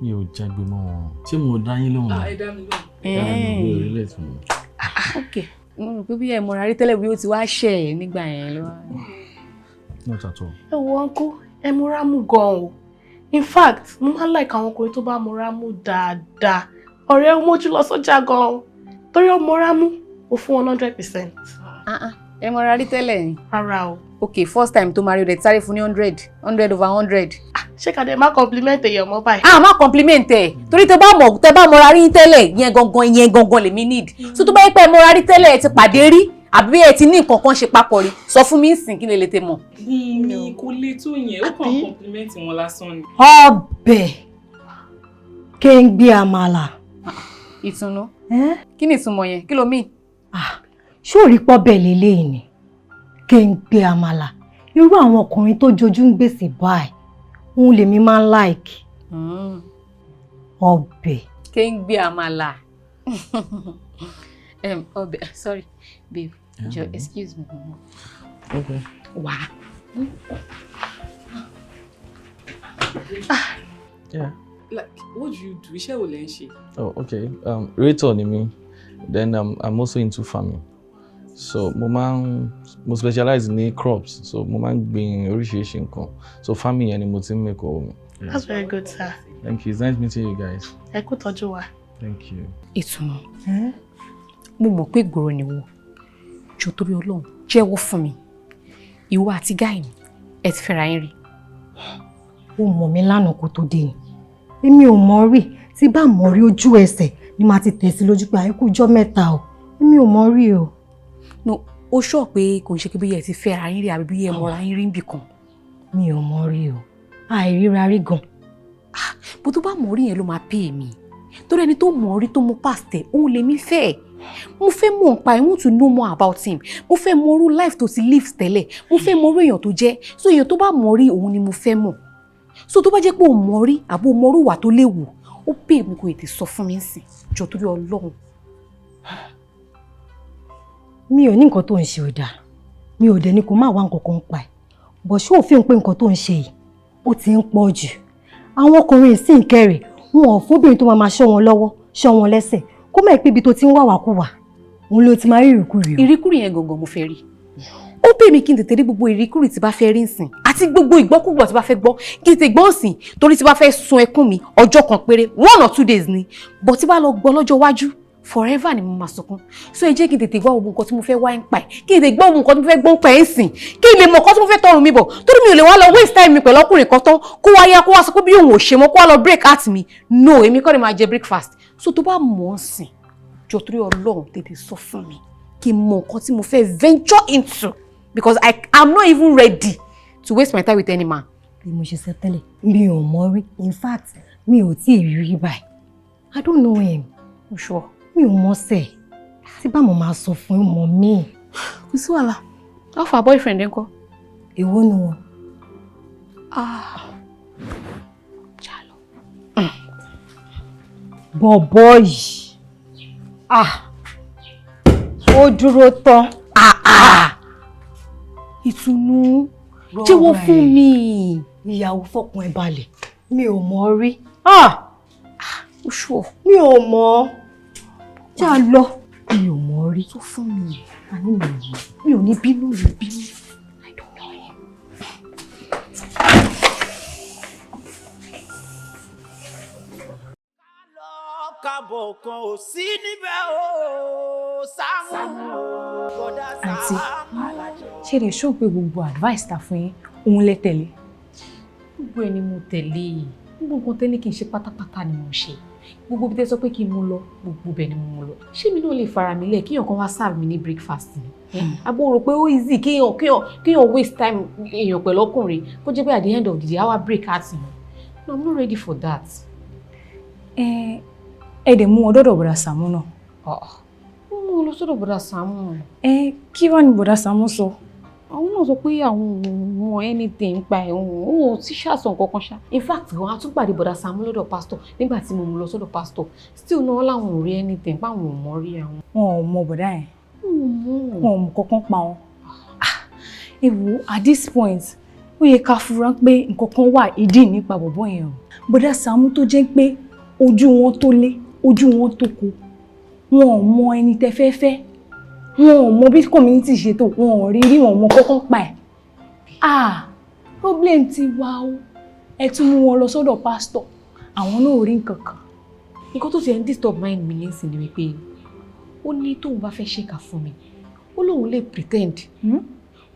S18: mi ò jágbe mọ́ wọn. Ṣé mo dá yín lóhùn?
S1: Ẹ dá mi lóhùn.
S18: Mi ò relate mọ́.
S10: Okay. Mo rò pé bí ẹ mọ̀ra rí tẹ́lẹ̀ bí ó ti wá ṣẹ̀ ẹ̀ nígbà yẹn lọ.
S18: Not at all.
S20: Ẹ wo uncle, ẹ múra mú gan o. In fact, mo máa ń like àwọn ọkùnrin tó bá múra mú dáadáa. Ọ̀rẹ́ ó mójú lọ sọ́jà gan o. Torí ó múra mú, ó fún 100%.
S10: Ẹ mọ̀ra rí tẹ́lẹ̀ ni?
S20: Rárá o.
S10: Okay, first time tó máa rí rẹ̀ sáré fún ní 100 over 100.
S20: Ṣé ká dẹ̀ má compliment èèyàn mọ́ báyìí?
S10: Má compliment ẹ̀. Torí tẹ bá mọ̀ra rí tẹ́lẹ̀ yẹn gangan lèmi need. So tó bá yẹ pé ẹ mọ̀ra rí tẹ́lẹ̀ ẹ ti pàdé rí àbí ẹ ti ní nǹkan kan ṣe papọ̀ rí sọ fún mi nsìn kí lè tẹ mọ̀.
S1: Mi kò lè tó yẹn ó kàn compliment wọn lásán ni.
S21: Ọbẹ̀ kéńgbé àmàlà.
S10: Ìtùnú. Kí ni ìtumọ̀ yẹn? Kí ló mean?
S21: Ṣé ò rí pọ́ bẹ́ẹ̀ lélẹ́yìn ni? Kéńgbé àmàlà. Irú àwọn ọkùnrin tó jojú ń gbèsè báyìí. Òun lèmi máa ń like. Ọbẹ̀.
S10: Kéńgbé àmàlà. Ọbẹ̀, sorry, babe. Excuse me.
S18: Okay.
S10: Wow.
S18: Yeah.
S1: Like, what do you do? Iṣẹ́ wo lẹ ń ṣe?
S18: Oh, okay. Rator ni mi. Then I'm also into farming. So mo specialize in crops. So mo máa ń gbìn oríṣiríṣi nǹkan. So farming yẹn ni mo ti ń make owó mi.
S20: That's very good, sir.
S18: Thank you. It's nice meeting you guys.
S20: Ẹ kú tọ́jú wa.
S18: Thank you.
S10: Ìtùnú. Mo mọ̀ pé ìgboro ni wọ́n. Jọ̀ọ́ torí Ọlọ́run jẹ́wọ́ fún mi. Ìwọ àti guy mi ẹ ti fẹ́ra yín rí.
S21: Ó mọ̀ mí lánàá kó tó dé ni. Èmi ò mọ̀ rí. Tí bá mọ̀ rí ojú ẹsẹ̀ ni màá ti tẹ̀ sí lójú pé àìkú ọjọ́ mẹ́ta o. Èmi ò mọ̀ rí o.
S10: No, ó sọ pé kò ń ṣe pé bí ẹ ti fẹ́ra yín rí àbí bí ẹ mọ̀ra yín rí níbì kan.
S21: Mi ò mọ̀ rí o. Àìríra rí gan.
S10: Bó tó bá mọ̀ rí yẹn ló máa pè mí. torí ẹni tó mọ̀ rí tó mọ̀ past ẹ̀ òun lèmi fẹ́. Mo fẹ́ mọ̀ nípa ẹ̀, I want to know more about him. Mo fẹ́ mọ̀ irú life tó ti live tẹ́lẹ̀, mo fẹ́ mọ̀ irú èèyàn tó jẹ́, so èèyàn tó bá mọ̀ rí òun ni mo fẹ́ mọ̀. So tó bá jẹ́ pé o mọ̀ rí àbó mọ̀ irú ìwà tó léwu, ó pè mí kó ètè sọ fún mi nsìn jọ torí Ọlọ́run.
S21: Mi ò ní nǹkan tó ń ṣe ò dáa, mi ò dẹ̀ ní kó má wá nǹkan kan pa ẹ̀, bọ̀ ṣé òfin pé nǹkan tó ń ṣe yìí ó ti ń pọ̀ jù. Àwọn ọkùnrin sì ń kẹ́rì wọn ò fóbìnrin tó máa ṣọ́ wọn lọ́wọ́ ṣọ́ wọn lẹ́sẹ̀ kó má pé ibi tó ti ń wàwákùwà òun ló ti máa rí ìrìkúrì o.
S10: Ìrìkúrì yẹn gangan mo fẹ́ rí. Ó pè mí kí n tètè rí gbogbo ìrìkúrì tí bá fẹ́ rí nsìn àti gbogbo ìgbọ́kúgbọ̀ tí bá fẹ́ gbọ́ kí n tètè gbọ́ nsìn torí tí bá fẹ́ sun ẹkún mi ọjọ́ kan péré 1 or 2 days ni but tí bá lọ gbọ́ lọ́jọ́ wájú forever ni mo máa sunkún. So ẹ jẹ́ kí n tètè gbọ́ gbogbo nǹkan tí mo fẹ́ wá ń pa ẹ̀ kí n tètè gbọ́ gbogbo nǹkan tí mo fẹ́ gbọ́ ń pa ẹ̀ nsìn kí n lè mọ̀ nǹkan tí mo fẹ́ tọrùn mi bọ̀ torí mi ò lè wá lọ waste time mi pẹ̀lú ọkùnrin kan tán kó wá yá kó wá sọ pé bí òun ò ṣe mọ́ kó wá lọ break heart mi no èmi kọ́ ni máa jẹ breakfast. So tó bá mọ̀ ọ́ sìn jọ torí Ọlọ́run tètè sọ fún mi kí n mọ̀ nǹkan tí mo fẹ́ venture into because I'm not even ready to waste my time with any man.
S21: Bí mo ṣe sọ tẹ́lẹ̀ mi ò mọ̀ rí, in fact mi ò tí ì rí báyìí. I don't know him.
S10: I'm sure.
S21: Mi ò mọ̀ sẹ́ tí bá mo máa sọ fún mọ̀ mi.
S10: Kò sí wàhálà. How far boyfriend ńkọ́?
S21: Èwo ni wọn?
S10: Jalo.
S21: Bọ̀bọ̀ yìí. Ó dúró tán.
S10: Ìtùnú. Jẹ́wọ́ fún mi.
S21: Ìyàwó fọkàn ẹ balẹ̀. Mi ò mọ̀ rí.
S10: Ó ṣùọ́.
S21: Mi ò mọ̀. Já lọ. Mi ò mọ̀ rí.
S10: Tó fún mi.
S21: Àní mi ò mọ̀.
S10: Mi ò ní bínú, mi ò bínú. I don't know him.
S8: Kábọ̀ kan ò sí níbẹ̀ o, Sáàmù.
S1: Àǹtí, ṣé lè ṣó pé gbogbo advice ta fún yín òun lẹ tẹ̀lé?
S10: Gbogbo ẹni mo tẹ̀lé. Gbogbo nǹkan tẹ́lẹ̀ kí n ṣe pátápátá ni mo ṣe. Gbogbo bí tẹ́ sọ pé kí n mú lọ, gbogbo bẹ̀ ni mo mú lọ. Ṣé mi náà lè fara mi lẹ̀ kíyàn kan wá serve mi ní breakfast ni? Abo rò pé ó easy kíyàn waste time èèyàn pẹ̀lú ọkùnrin kó jẹ́ pé at the end of the day our break heart mi. No, I'm not ready for that.
S1: Ẹ dẹ̀ mú wọn dọ́dọ̀ bọ̀dà Sàámú náà.
S10: Mo lọ sọ́dọ̀ bọ̀dà Sàámú.
S1: Kí wá ni bọ̀dà Sàámú sọ?
S10: Àwọn náà sọ pé àwọn ò mọ anything pa ẹ̀ òun ò tí ṣàṣàn kankan ṣá. In fact, wọn á tún pàdé bọ̀dà Sàámú lọ́dọ̀ pastor nígbà tí mo mú lọ sọ́dọ̀ pastor. Still náà láwọn ò rí anything pa àwọn ò mọ rí àwọn.
S1: Wọn ò mọ bọ̀dà yẹn. Wọn ò mọ kankan pa wọn. Ewo at this point ó yẹ ká fura pé nǹkan kan wà ìdí nípa bọ̀bọ̀ yẹn o. Bọ̀dà Sàámú tó jẹ́ pé ojú wọn tó lé ojú wọn tó kù wọn ò mọ ẹni tẹ́ fẹ́ fẹ́ wọn ò mọ bí community ṣe tó wọn ò rí wọn ò mọ kankan pa ẹ̀. Problem ti wà o ẹ tún mú wọn lọ sọ́dọ̀ pastor àwọn náà ò rí nǹkan kan.
S10: Nǹkan tó ti ẹ̀ ń disturb mind mi yẹn sì ni wípé ó ní tóun bá fẹ́ ṣèkà fún mi ó lóun lè pretend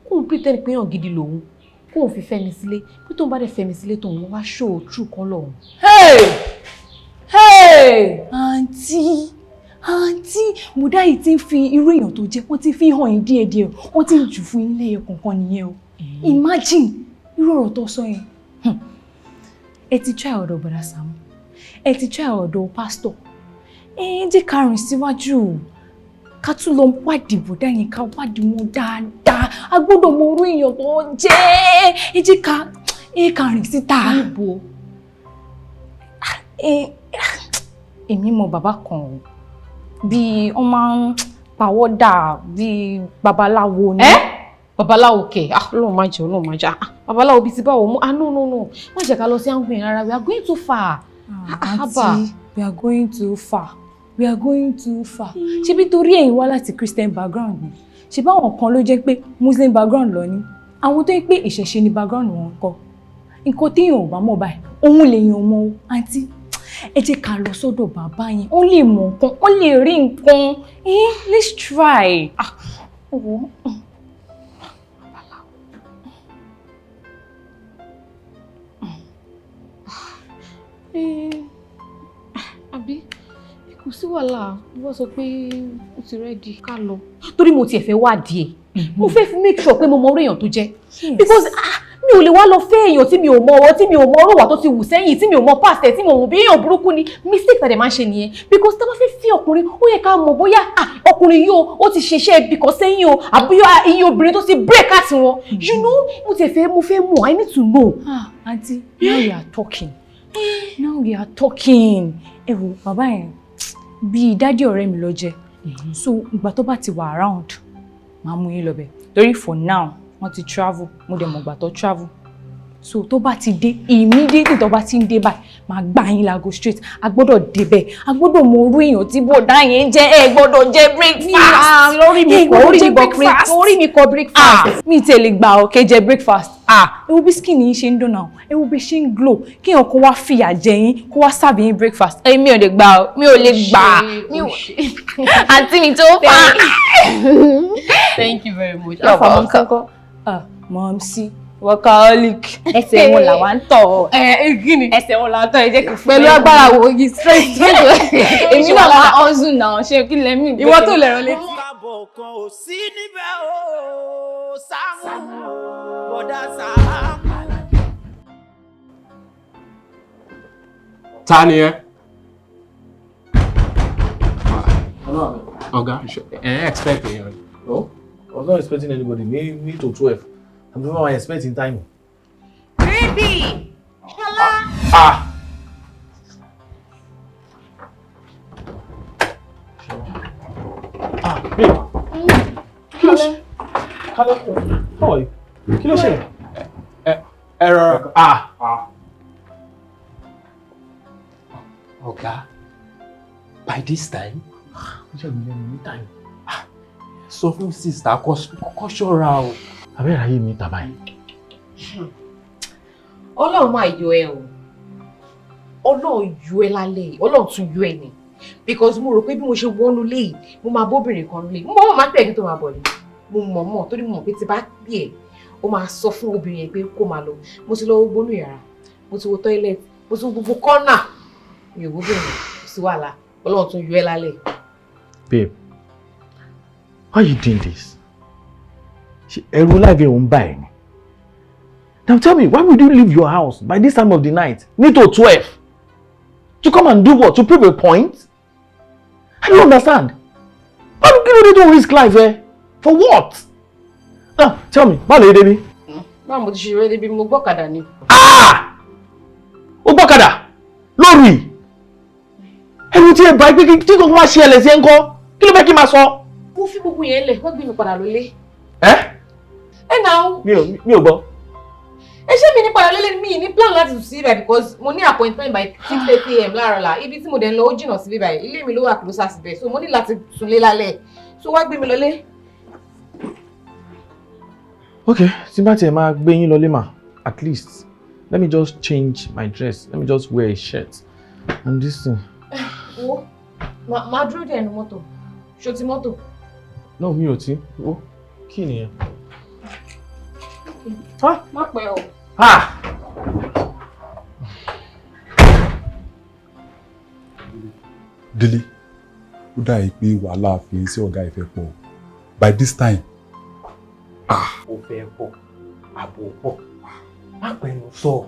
S10: kóun pretend pé èèyàn gidi lòun kóun fi fẹ́ mi sílé pé tóun bá dẹ̀ fẹ́ mi sílé tóun wá show true colour òun.
S1: Àǹtí, Bùdá yìí ti ń fi irú èèyàn tó jẹ́, wọ́n ti fi hàn yín díẹ̀díẹ̀, wọ́n ti ń jù fún yín lẹ́yọ kọ̀ọ̀kan nìyẹn o. Imagine irú ọ̀rọ̀ tó sọ yẹn. Ẹ ti try ọ̀dọ̀ bọ̀dà Sàámú, ẹ ti try ọ̀dọ̀ pásítọ̀. Jẹ́ ká rìn síwájú, ká tún lọ wádìí Bùdá yẹn, ká wádìí wọn dáadáa. A gbọ́dọ̀ mọ irú èèyàn tó jẹ́. Ẹ jẹ́ ká rìn síta.
S10: Níbo?
S1: Èmi mọ bàbá kan o. Bí wọ́n máa ń pàwọ́dà bí babaláwo ni.
S10: Babaláwo kẹ̀, Ọlọ́run má jẹ́. Babaláwo bí ti báwo mú, no. Má jẹ́ ká lọ sí àǹgbìn rárá, we are going too far.
S1: Auntie, we are going too far. Ṣé bí torí ẹ̀yin wá láti Christian background ni? Ṣé báwọn kan ló jẹ́ pé Muslim background lọ ní? Àwọn tó ń pé ìṣẹ̀ṣe ni background wọn kọ́. Nǹkan téèyàn ò bá mọ̀ báyìí, òun lèèyàn mọ̀ o, àǹtí. Ẹ jẹ́ ká lọ sọ́dọ̀ bàbá yẹn, ó lè mọ̀ nǹkan, ó lè rí nǹkan. Let's try.
S10: Àbí kò sí wàhálà, wọ́n sọ pé ó ti rẹ́dí ká lọ. Torí mo tiẹ̀ fẹ́ wádìí ẹ̀. Mo fẹ́ fi make sure pé mo mọ orí èèyàn tó jẹ́. Because mi ò lè wá lọ fẹ́ èèyàn tí mi ò mọ ọwọ́ tí mi ò mọ ọ̀rọ̀ wà tó ti wù sẹ́yìn tí mi ò mọ past ẹ̀ tí mi ò mọ bí èèyàn burúkú ni mistake tàdé máa ń ṣe nìyẹn because tá bá fẹ́ fi ọkùnrin ó yẹ ká mọ̀ bóyá ọkùnrin yìí ó ti ṣeṣẹ́ ibì kan sẹ́yìn o àbí iye obìnrin tó ti break out wọn you know mo fẹ́ mọ̀ I need to know.
S1: Aunty, now we are talking. Now we are talking. Ẹ wo bàbá yẹn bí dádì ọ̀rẹ́ mi ló jẹ́ so ìgbà tó bá ti wà around máa mú yín lọ bẹ̀ torí for now wọ́n ti travel mo dẹ̀ mọ̀ ìgbà tó travel so tó bá ti dé immediately tó bá ti ń dé báyìí máa gbá yín láago straight a gbọ́dọ̀ débẹ̀ a gbọ́dọ̀ mọ orú èèyàn tí bọ̀dá yẹn jẹ́ ẹ gbọ́dọ̀ jẹ breakfast
S10: lórí mi kọ breakfast
S1: mi tẹ̀lé gbà ọ́ kẹ́ jẹ breakfast ẹ wo bí skin yín ṣe ń dùn náà ẹ wo bí ṣe ń glow kí èèyàn kó wá fìyà jẹ yín kó wá serve yín breakfast mi ò lè gbà ọ́ mi ò lè gbà àǹtí mi tó fà.
S10: Thank you very much.
S1: You're welcome. Mọ̀mísí workaholic.
S10: Ẹsẹ̀ wọn là wá ń tọ̀.
S1: Gíní.
S10: Ẹsẹ̀ wọn là ń tọ̀ ẹ jẹ́ kí fún
S1: pẹ̀lú agbára wo yìí straight. Èmi náà máa ọ̀zùn náà ṣe kí lẹ́mí. Ìwọ tó lè rán létí.
S8: Kábọ̀ kan ò sí níbẹ̀ o, Sàámú, bọ̀dá Sàámú.
S14: Ta ni ẹ? Ọ̀gá, expect èèyàn.
S18: No, I was not expecting anybody. Me to 12. I'm the one expecting time.
S10: Baby! Hello?
S18: Babe. Kí ló ṣe? How are you? Kí ló ṣe?
S14: Error. Ọ̀gá, by this time,
S18: time.
S14: Sọ fún sister kó ṣọ́ra o.
S18: Abẹ́rẹ́ ayé mi tàbá yìí.
S10: Ọlọ́run máa yọ ẹ o. Ọlọ́run yọ ẹ lálẹ́ yìí. Ọlọ́run tún yọ ẹ ni. Because mo rò pé bí mo ṣe wọnú lé yìí, mo máa bóbìnrin kan lé. Mo mọ̀ máa pẹ̀ kí tó máa bọ̀ ni. Mo mọ̀ torí mo mọ̀ pé tí bá pè ẹ́, ó máa sọ fún obìnrin yẹn pé kó máa lọ. Mo ti lọ gbónú yàrá, mo ti wo toilet, mo ti wo gbogbo kọ́nà. Mi ò gbóbìnrin kò sí wàhálà. Ọlọ́run tún yọ ẹ lálẹ́.
S18: Babe, why are you doing this? Ẹ̀rù láìpẹ́ òun bá ẹ̀ ni. Now tell me, why would you leave your house by this time of the night? Need to 12. To come and do what? To prove a point? I don't understand. Why do you need to risk life, eh? For what? Now, tell me, báwo lè débi?
S10: Báwo mo ti ṣe rẹ́ débi mo gbọ́kadà ni.
S18: Ó gbọ́kadà? Lórí? Ẹnu tí ẹ bá pé tí kò máa ṣe ẹlẹ́sẹ̀ ń kọ́, kí ló fẹ́ kí n máa sọ?
S10: Mo fi gbogbo yẹn lẹ̀, wọ́n gbé mi padà lólé.
S18: Ẹ
S10: náà.
S18: Mi ò gbọ́.
S10: Ẹ ṣé mi ní padà lólé mi ní plan láti sùn sí ibà because mo ní appointment by 6:30 AM láàárọ̀ la. Ibi tí mo dẹ̀ ń lọ ó jìnnà sí bíbá yìí. Ilé mi ló wà closer síbẹ̀. So mo ní láti sùn lé lálẹ́. So wá gbé mi lólé.
S18: Okay, tí bá tiẹ̀ máa gbé yín lọlé mà, at least let me just change my dress. Let me just wear a shirt and this thing.
S10: Wo, máa dúró dé ẹnu mọ́tò. Ṣo ti mọ́tò?
S18: No, mi ò tí. Wo, kí nìyẹn?
S10: Má pẹ́ o.
S6: Délé, ó dà yìí pé wàhálà fi sí ọ̀gá ìfẹ́ pọ̀. By this time.
S14: Ó fẹ́ pọ̀, àbò pọ̀. Má pẹ̀lú sọ.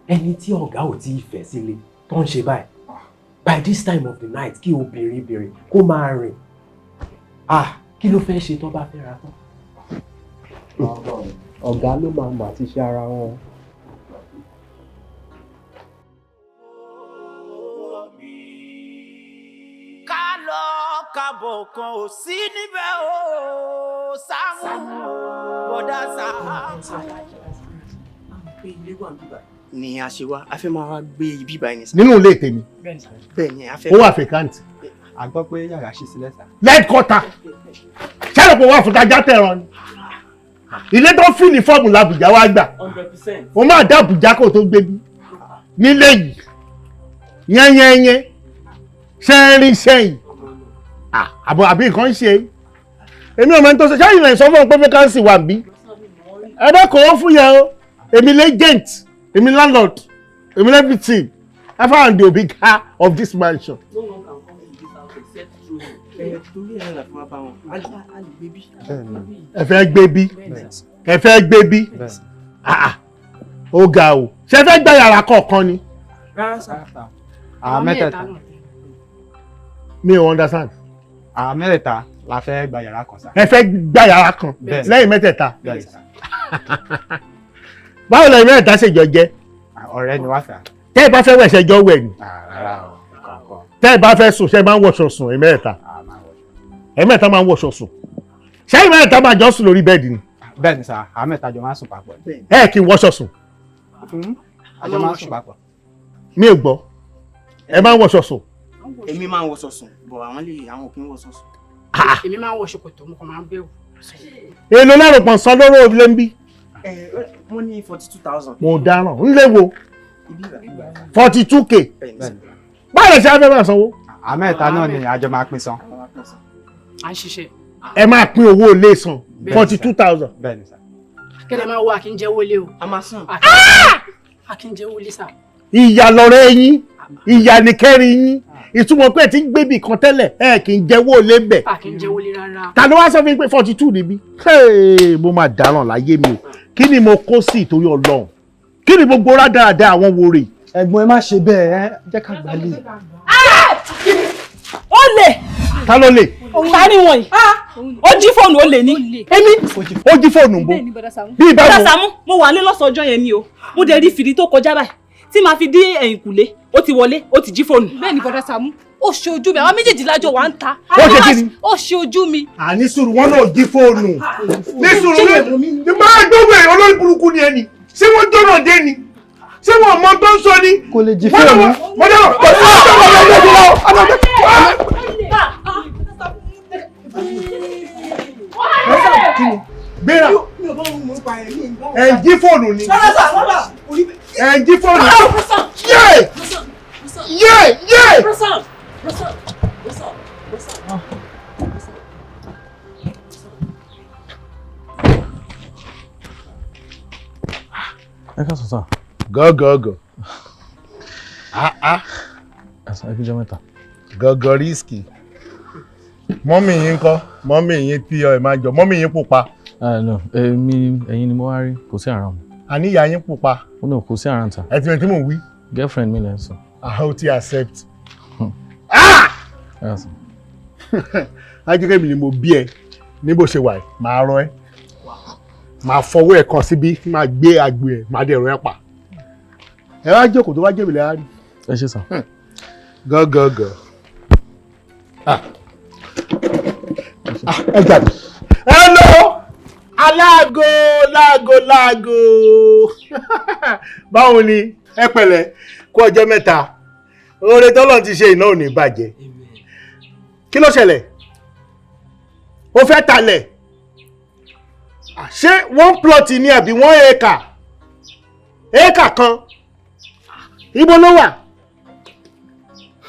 S14: Ẹni tí ọ̀gá ò tí ì fẹ́ sílé tó ń ṣe báyìí. By this time of the night kí obìnrin kó máa rìn. Kí ló fẹ́ ṣe tó bá fẹ́ ra tán? Ọ̀gá ló máa mọ̀ àti ṣe ara wọn.
S8: Ká lọ kábọ̀ kan ò sí níbẹ̀ o, Sàámú, bọ̀dá Sàámú.
S22: Ni a ṣe wá, a fẹ́ máa wá gbé ibi báyìí ní sá.
S15: Nínú ilé tèmi.
S22: Bẹ́ẹ̀ni, a fẹ́.
S15: Ó wà fèkáǹtì.
S22: A gbọ́ pé yàrá ṣí sílẹ̀ sá.
S15: Lẹ́ẹ̀kọ́ta. Ṣẹ́lẹ̀ kò wá fún tajá tẹ̀ràn ni. Ilé tó fi ní fọ́ọ̀mù l'Àbújá wá gbà.
S22: 100%.
S15: Mo máa dá Àbújá kó tó gbé bí. Nílé yìí. Yẹ́nyẹ́nyẹ́. Sẹ́rin sẹ́yìn. Àbí nǹkan ṣe. Èmi ò mọ̀ tó ṣe ṣáà ìrìn sọ fún ọ pé vacancy wà bí. Ẹ dẹ́kun ó fún yẹn o. Èmi l'agent. Èmi landlord. Èmi everything. I found the big car of this mansion.
S22: No one can come to this house except through you. Torí ẹ̀rọ la fún wa bá wọn. A lè gbé bí.
S15: Ẹ fẹ́ gbé bí. Ẹ fẹ́ gbé bí. Ó ga o. Ṣé fẹ́ gba yàrá kọ̀ọ̀kan ni?
S3: Rárá sà.
S7: Mẹ́tẹ̀ẹ̀ta.
S15: Mi ò understand.
S7: Mẹ́tẹ̀ẹ̀ta la fẹ́ gba yàrá kan sá.
S15: Ẹ fẹ́ gba yàrá kan lẹ́yìn mẹ́tẹ̀ẹ̀ta. Báwo lẹ́yìn mẹ́tẹ̀ẹ̀ta ṣe jọ jẹ́?
S7: Ọ̀rẹ́ ni wá sá.
S15: Tẹ́ ẹ bá fẹ́ wẹ̀ ṣe jọ wẹ̀ ni.
S7: Rárá o, kọ̀ọ̀kan.
S15: Tẹ́ ẹ bá fẹ́ sùn ṣe máa ń wọṣọ sùn ẹ̀mẹ́ẹ̀ta. Ẹ̀mẹ́ẹ̀ta máa ń wọṣọ sùn. Ṣé ẹ̀mẹ́ẹ̀ta máa jọ sùn lórí bẹ́ẹ̀dì ni?
S7: Bẹ́ẹ̀ ni sá, àmẹ́ta jọ máa ń sùn papọ̀.
S15: Ẹ kì í wọṣọ sùn.
S7: Àjọ máa ń sùn papọ̀.
S15: Mi ò gbọ́. Ẹ máa ń wọṣọ sùn.
S3: Èmi máa ń wọṣọ sùn, bọ̀ àwọn kì í wọṣọ sùn.
S13: Èmi máa ń wọ ṣòkòtò mo kàn máa ń bẹ̀rù.
S15: Èlò lẹ́rù pọ̀ san lóró ilé ń bí.
S3: Mo ní 42,000.
S15: Mo dáràn. Ń léwo. 42K. Báwo lè ṣe afẹ́ máa sanwó?
S7: Àmẹ́ta náà ni àjọ máa pín san.
S13: À ń ṣiṣẹ́.
S15: Ẹ máa pín owó ilé san 42,000.
S7: Bẹ́ẹ̀ ni sá.
S13: Kẹ́lẹ́ máa wọ àkínjẹ́wó lé o.
S3: A máa sàn.
S13: Àkínjẹ́wó lé sà.
S15: Ìyà lọ̀rẹ́ yín, ìyà ní kẹ́rin yín. Ìtumọ̀ pé tí ń gbébì kan tẹ́lẹ̀ ẹ kì í jẹ́wọ́ lé bẹ̀.
S13: Àkínjẹ́wó lé rárá.
S15: Ta ló wá sọ fún mi pé 42 níbí? Mo máa dáràn láyé mi o. Kí ni mo kó sí ìtorí Ọlọ́run? Kí ni gbogbo rádaràda àwọn wòrè?
S7: Ẹ̀gbọ́n ẹ má ṣe bẹ́ẹ̀ ẹ jẹ́ ká gbálẹ̀.
S12: Ó lè.
S15: Ta ló lè?
S12: Ta ni wọ̀nyí? Ó jí fóònù ó lè ní. Èmi.
S15: Ó jí fóònù bó? Bí ìbáwo?
S12: Bọ́dà Sàámú, mo wà ní lọ́sàn ọjọ́ yẹn ni o. Mo dẹ̀ rí fìrí tó kọjá báyìí. Tí màá fi dé ẹ̀yìnkùlé, ó ti wọlé, ó ti jí fóònù.
S13: Bẹ́ẹ̀ni bọ́dà Sàámú, ó ṣe ojú mi, àwọn méjèèjì lájọ wà ń ta.
S15: Ó ṣe kí ni?
S13: Ó ṣe ojú mi.
S15: Àní sùúrù wọn náà jí fóònù. Ní sùúrù ní máa gbógbó ẹ̀ olórí burúkú ni ẹni. Ṣé wọ́n jọ́nà dé ni? Ṣé wọ́n mọ tó ń sọ ni?
S7: Kò lè jí fóònù.
S15: Mo dáná pẹ̀lú gbéra ẹ̀ ń jí fóònù ni ẹ̀ ń jí fóònù yé yé yé.
S18: Ẹ ká sọ sá.
S15: Gọ́gọ́gọ́.
S18: Ẹ̀sán ẹ fi jẹ́ mẹ́ta.
S15: Gọ́gọ́ rísìkì. Mọ́mì yín kọ́, mọ́mì yín tí ẹ máa jọ, mọ́mì yín pupa.
S18: No, ẹ̀yin ni mo wá rí, kò sí around.
S15: Àní ìyá yín pupa.
S18: No, kò sí around ta.
S15: Ẹ ti mọ̀ tí mò ń wí.
S18: Girlfriend mi lẹ́ ń sọ.
S15: How to accept.
S18: Yes.
S15: Ajẹ́kẹ́ mi ni mo bí ẹ ní bó ṣe wà yìí, màá rán ẹ. Màá fọwọ́ ẹ̀ kan síbí, màá gbé agbo ẹ̀, màá dẹ̀ rán ẹ pa. Ẹ wá jókòó tó wá jẹ́ mi lẹ́yà rí.
S18: Ẹ ṣe sàn.
S15: Gọ́gọ́gọ́. Ẹ jáde. Hello! Aláàgó láàgó. Báwo ni? Ẹ pẹ̀lẹ́, kú ọjọ́ mẹ́ta. Oore tọ́lọ́run ti ṣe iná ò ní bàjẹ́. Kí ló ṣẹlẹ̀? Ó fẹ́ talẹ̀. Ṣé one plot ni àbí 1 acre? Acre kan. Ibo ló wà?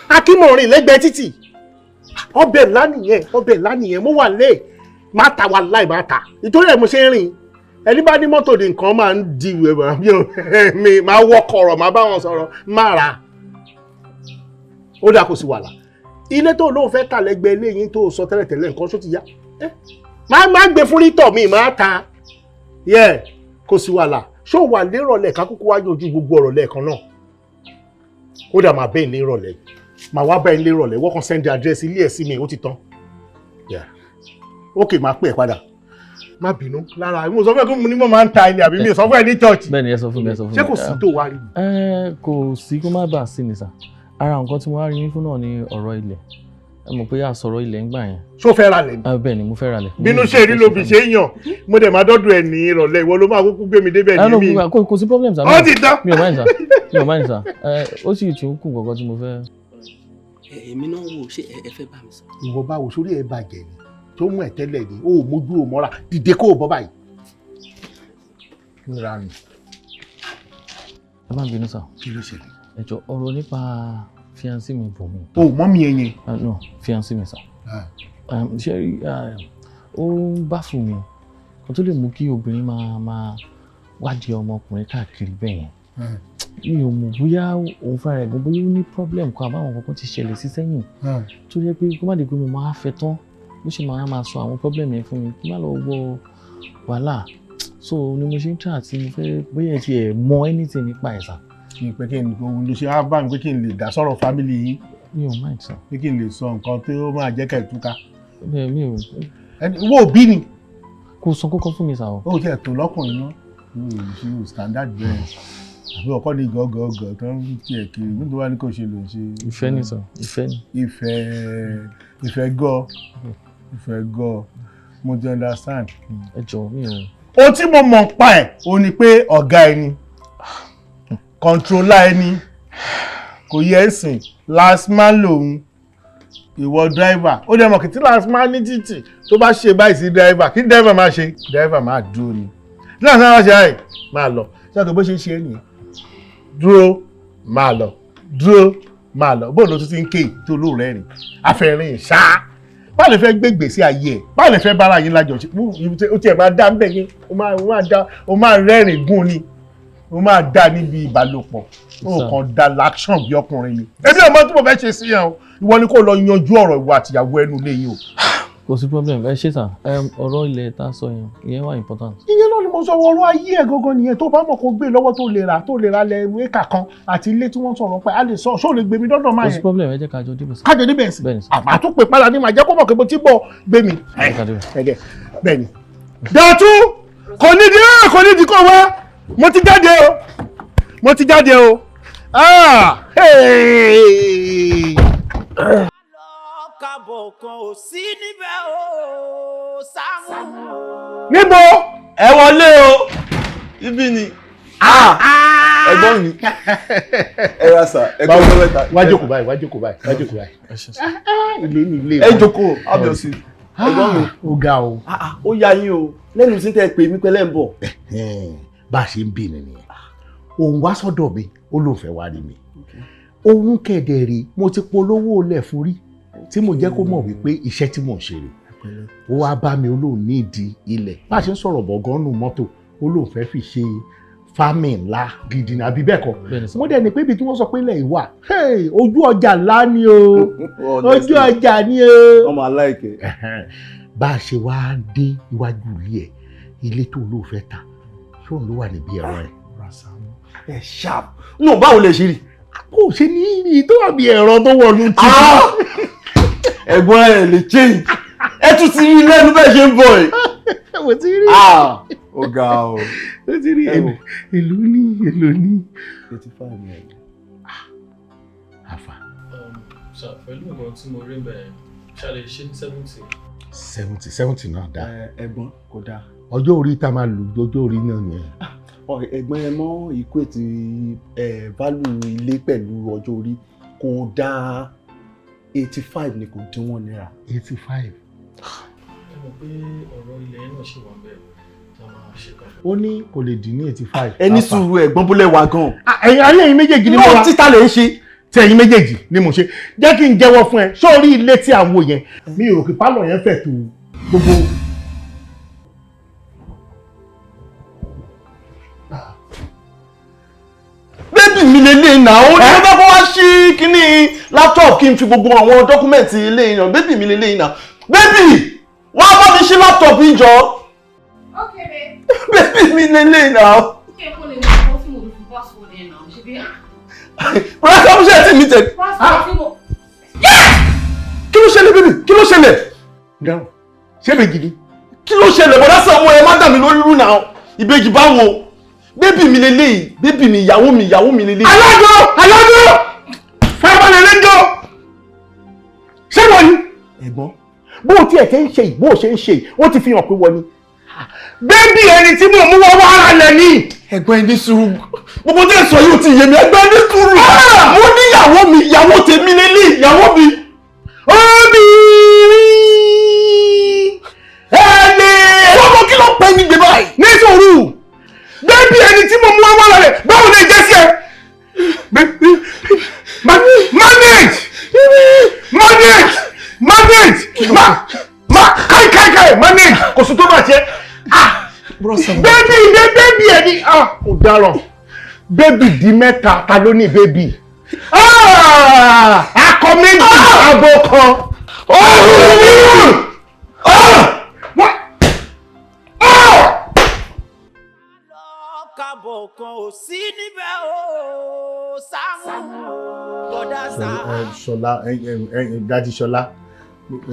S15: Akímọ̀rin lẹ́gbẹ̀ẹ́ títì. Ọbẹ̀ ńlá nìyẹn, mo wà lé. Má ta wà láì má ta. Ìtorí ẹ̀ mo ṣe ń rìn. Ẹni bá ní mọ́tò di nǹkan máa ń di ìwé mi máa wọkọ̀ ọ̀rọ̀ máa bá wọn sọ̀rọ̀ má ra. Ó dà kó sí wàhálà. Ilé tó lóun fẹ́ tà lẹ́gbẹ̀ẹ́ ilé yín tó sọ tẹ́lẹ̀tẹ́lẹ̀ nǹkan ṣó ti yá. Má gbé fún rítọ̀ mi má ta. Kó sí wàhálà. Ṣó wà lérọ̀lẹ́ ká kúkú wájú ojú gbogbo ọ̀rọ̀ lẹ́ẹ̀kan náà. Ó dà máa bẹ́ẹ̀ lérọ̀lẹ́. Màá wá bẹ́ẹ̀ lérọ̀lẹ́ wọ́n kàn send address ilé ẹ̀ sí mi ó ti tán. Okay, máa pè é padà. Má bínú lára mo sọ fún ẹ kó mo ní mo máa ń ta ilé àbí mi sọ fún ẹ ní church.
S18: Bẹ́ẹ̀ni ẹ sọ fún mi.
S15: Ṣé kò sí tó wá rí mi?
S18: Kò sí kó má bàa sí ni sà. Ara nǹkan tí mo wá rí yín fún náà ni ọ̀rọ̀ ilẹ̀. Ẹ mọ̀ pé a sọ̀rọ̀ ilẹ̀ ń gbà yẹn.
S15: Ṣó fẹ́ ra lẹ̀ ni?
S18: Bẹ́ẹ̀ni mo fẹ́ ra lẹ̀.
S15: Bínú ṣe rí lóbi ṣe yàn mo dẹ̀ máa dọ́dọ̀ ẹ̀ ní ìrọ̀lẹ́ ìwọ ló máa kúkú gbé mi débẹ̀ ní mi.
S18: Kò sí problem sà.
S15: Ó ti tán.
S18: Mi ò mind sà. Ó sì tún kù kankan tí mo fẹ́.
S3: Èmi náà wò ṣé ẹ fẹ́ bá mi sọ.
S15: Ìwọ báwo sórí ẹ bàjẹ́ ni tó mú ẹ tẹ́lẹ̀ ni ó mójú ò mọ́ra dìde kó o bọ́ báyìí. Ìranù.
S18: Ẹ má bínú sà.
S15: Kí ló ṣẹlẹ̀?
S18: Ẹ jọ̀ọ́ ọ̀rọ̀ nípa fiancé mi bò mí.
S15: O mọ́ mi ẹyin.
S18: No, fiancé mi sà. Ṣé rí ó ń bá fún mi kó tó lè mú kí obìnrin máa wádìí ọmọkùnrin káàkiri bẹ́ẹ̀ yẹn. Mi ò mọ̀ bóyá òun fúnra rẹ̀ gan bóyá ó ní problem kan àbáwọn kankan ti ṣẹlẹ̀ sí sẹ́yìn tó yẹ pé kó má di pé mo máa fẹ́ tán bó ṣe máa sọ àwọn problem yẹn fún mi kí má lọ wọ wàhálà so ni mo ṣe ń try àti mo fẹ́ bóyá ti ẹ̀ mọ anything nípa ẹ̀ sà.
S15: kí n pé kí n lè ṣe á bá mi pé kí n lè dá sọ̀rọ̀ family yín.
S18: mi ò mind sà.
S15: pé kí n lè sọ nǹkan tó máa jẹ́ kẹ́ ẹ̀ túká.
S18: mi ò.
S15: owó òbí ni.
S18: kò san kókó fún mi sà o.
S15: ó tiẹ̀ tó lọ́kùnrin náà ṣe standard bẹ́ẹ̀ àbí ọkọ ní gọ́gọ́gọ́ tó ń tiẹ̀ kiri nítorí wá ní kò ṣe lò ń ṣe.
S18: ìfẹ́ ni sà ìfẹ́ ni.
S15: ìfẹ́ gọ́ mo ti understand.
S18: ẹ jọ̀ọ́ mi ò.
S15: ohun tí mo mọ̀ pa ẹ̀ o ni pé ọ̀gá ẹni kọ̀ǹtrólà ẹni kò yẹ ẹ̀sìn last man lòun ìwọ driver ó dẹ̀ mọ̀ kí tí last man ní títì tó bá ṣe báyìí sí driver kí driver máa ṣe driver máa dúró ni tí last man máa ṣe báyìí máa lọ ṣé àgbẹ̀ bó ṣe ń ṣe é nìyẹn dúró máa lọ dúró máa lọ bóun ló tún ti ń ké tó lóòrẹ́ rìn afẹ́rìn ṣáá báwo lè fẹ́ gbé gbèsè ayé ẹ̀ báwo lè fẹ́ bára yín lájọṣe ó tiẹ̀ máa dá ń bẹ̀ yín ó máa rẹ́rìn gún ni ó máa dá níbi ìbálòpọ̀ ó kàn dá l'action bí ọkùnrin ni èmi ò mọ tí mo fẹ́ ṣe sí yẹn o ìwọ ni kò lọ yanjú ọ̀rọ̀ ìwọ àtìyàwó ẹnu ilé yìí o.
S18: kò sí problem ẹ ṣe sà ọ̀rọ̀ ilẹ̀ tá a sọ yẹn ìyẹn wà important.
S15: ìyẹn náà ni mo sọ ọ̀rọ̀ ayé ẹ̀ gangan nìyẹn tó bá mọ̀ kó gbé lọ́wọ́ tó lè ra lẹ̀ éka kan àti ilé tí wọ́n sọ̀rọ̀ pé a lè sọ ṣó lè gbé mi dọ́dọ̀ máa yẹn.
S18: kò sí problem ẹ jẹ́ ká jọ débẹ̀ sí.
S15: ká jọ débẹ̀ sí àmọ́ tó pè padà ní màá jẹ́ kó mọ̀ pé mo ti bọ̀ gbé mi. bẹ́ẹ̀ ni dọ̀tú kò ní di kó wá mo ti jáde o
S8: kábọ̀ kan ò sí níbẹ̀ o Sàámú.
S11: níbo ẹ wọlé o ibi ni ẹ̀gbọ́n mi ẹ ra sà ẹ̀gbọ́n mi mẹ́ta.
S15: wá jókòó báyìí ilé
S11: ẹ jókòó obviously ẹ̀gbọ́n mi.
S15: ó ga o.
S11: ó yá yín o lẹ́nu sí tẹ́ pè mí pẹ́lẹ́ ń bọ̀.
S15: bá a ṣe ń bì nìyẹn òun wá sọ́dọ̀ mi ó lóun fẹ́ wá rí mi òun kẹ̀dẹ̀ rí mo ti polówó lẹ̀ fún rí tí mo jẹ́ kó mọ̀ wípé iṣẹ́ tí mò ń ṣe rè ó wá bá mi olóhùn ní ìdí ilẹ̀ bá a ṣe ń sọ̀rọ̀ bọ̀gánù mọ́tò olóhùn fẹ́ fi ṣe fámì ńlá gidi ní àbí bẹ́ẹ̀ kọ́ mo dẹ̀ ní pé ibi tí wọ́n sọ pé ilẹ̀ ìwà ojú ọjà ńlá ni o ojú ọjà ni o.
S11: ọmọ aláìkẹ́.
S15: bá a ṣe wá dé iwájú ilé tó olóhùn fẹ́ ta ṣóun ló wà níbi ẹ̀rọ ẹ̀.
S11: ẹ sharp no báwo lè ṣe rí.
S15: kò ṣe ní ìrì tó wà bí ẹ̀rọ tó wọnú tí.
S11: ẹ̀gbọ́n ẹ̀ lè change ẹ tún ti rí lẹ́nu bẹ́ẹ̀ ṣe ń bọ̀ ẹ̀.
S15: mo ti rí.
S11: ó ga o.
S15: mo ti rí èlò ní.
S11: 85 million.
S15: àfà.
S18: sà pẹ̀lú nǹkan tí mo rí bẹ́ẹ̀ ṣàlẹ̀ ṣe ní
S15: 70 náà dáa.
S11: ẹ̀gbọ́n kò dáa.
S15: ọjọ́ orí tá a máa lò ọjọ́ orí náà nìyẹn.
S11: ẹ̀gbọ́n ẹ mọ̀ equate value ilé pẹ̀lú ọjọ́ orí kò dáa 85 ni kò dín wọn náírà.
S15: 85.
S18: ẹ mọ̀ pé ọ̀rọ̀ ilẹ̀ náà ṣì wà bẹ́ẹ̀ tá a máa ṣe kan.
S15: ó ní kò lè dín ní 85.
S11: ẹni sùúrù ẹ̀gbọ́n bólẹ̀ wà gan.
S15: ẹ̀yin alẹ́ yìí méjèèjì ni mo wá.
S11: títà lè ń ṣe.
S15: tí ẹ̀yin méjèèjì ni mo ṣe jẹ́ kí n jẹ́wọ́ fún ẹ sórí ilé tí à ń wò yẹn mi ò rò pé pálọ̀ yẹn fẹ̀ tó gbogbo.
S11: bébì mi lélẹ̀ náà ó ní bá kó wá sí kíní laptop kí n fi gbogbo àwọn dọ́kúmẹ̀ntì ilé yẹn bébì mi lélẹ̀ náà bébì wá bá mi sí laptop yìí jọ.
S10: Okay,
S11: bébì mi lélẹ̀ náà.
S10: ṣé kò lè ní ọkọ tí mo lè fi password yẹn náà ṣe bí.
S11: rárá kí ló ṣe tí mi tẹ. kí ló ṣẹlẹ̀ bébì kí ló ṣẹlẹ̀.
S15: dáhùn ṣé ìbejì ni.
S11: kí ló ṣẹlẹ̀ bọ̀dá Sàámú ẹ má dà mí lórí rú náà ìbejì báwo. bébì mi lélẹ́yìí bébì mi ìyàwó mi lélẹ́yìí.
S15: alájọ fábàlẹ̀ lẹ́jọ́ ṣé wọ́n ni.
S11: ẹ̀gbọ́n
S15: bó o tiẹ̀ ṣe ń ṣe yìí bó o ṣe ń ṣe yìí ó ti fi hàn pé wọ́n ni. bébì ẹni tí mo mú wọ́n wá ara lẹ̀ ni.
S11: ẹ̀gbọ́n ẹni sùúrù gbogbo tí ẹ sọ yóò ti yé mi ẹ̀gbọ́n ẹni sùúrù. mo ní ìyàwó tèmi lélẹ́yìí ìyàwó mi.
S15: obìnrin ẹni.
S11: ọmọ kí ló pẹ́ ní gbé báyìí.
S15: ní sùúrù bébí ẹni tí mo mú ọwọ́ rẹ̀ báwo lè jẹ́ sí ẹ. manage manage kò sí tó máa ṣe. bébí ẹni kò dáràn bébí di mẹ́ta ta ló ní bébí. akọ méjì abo kan. Ṣọlá Daddy Ṣọlá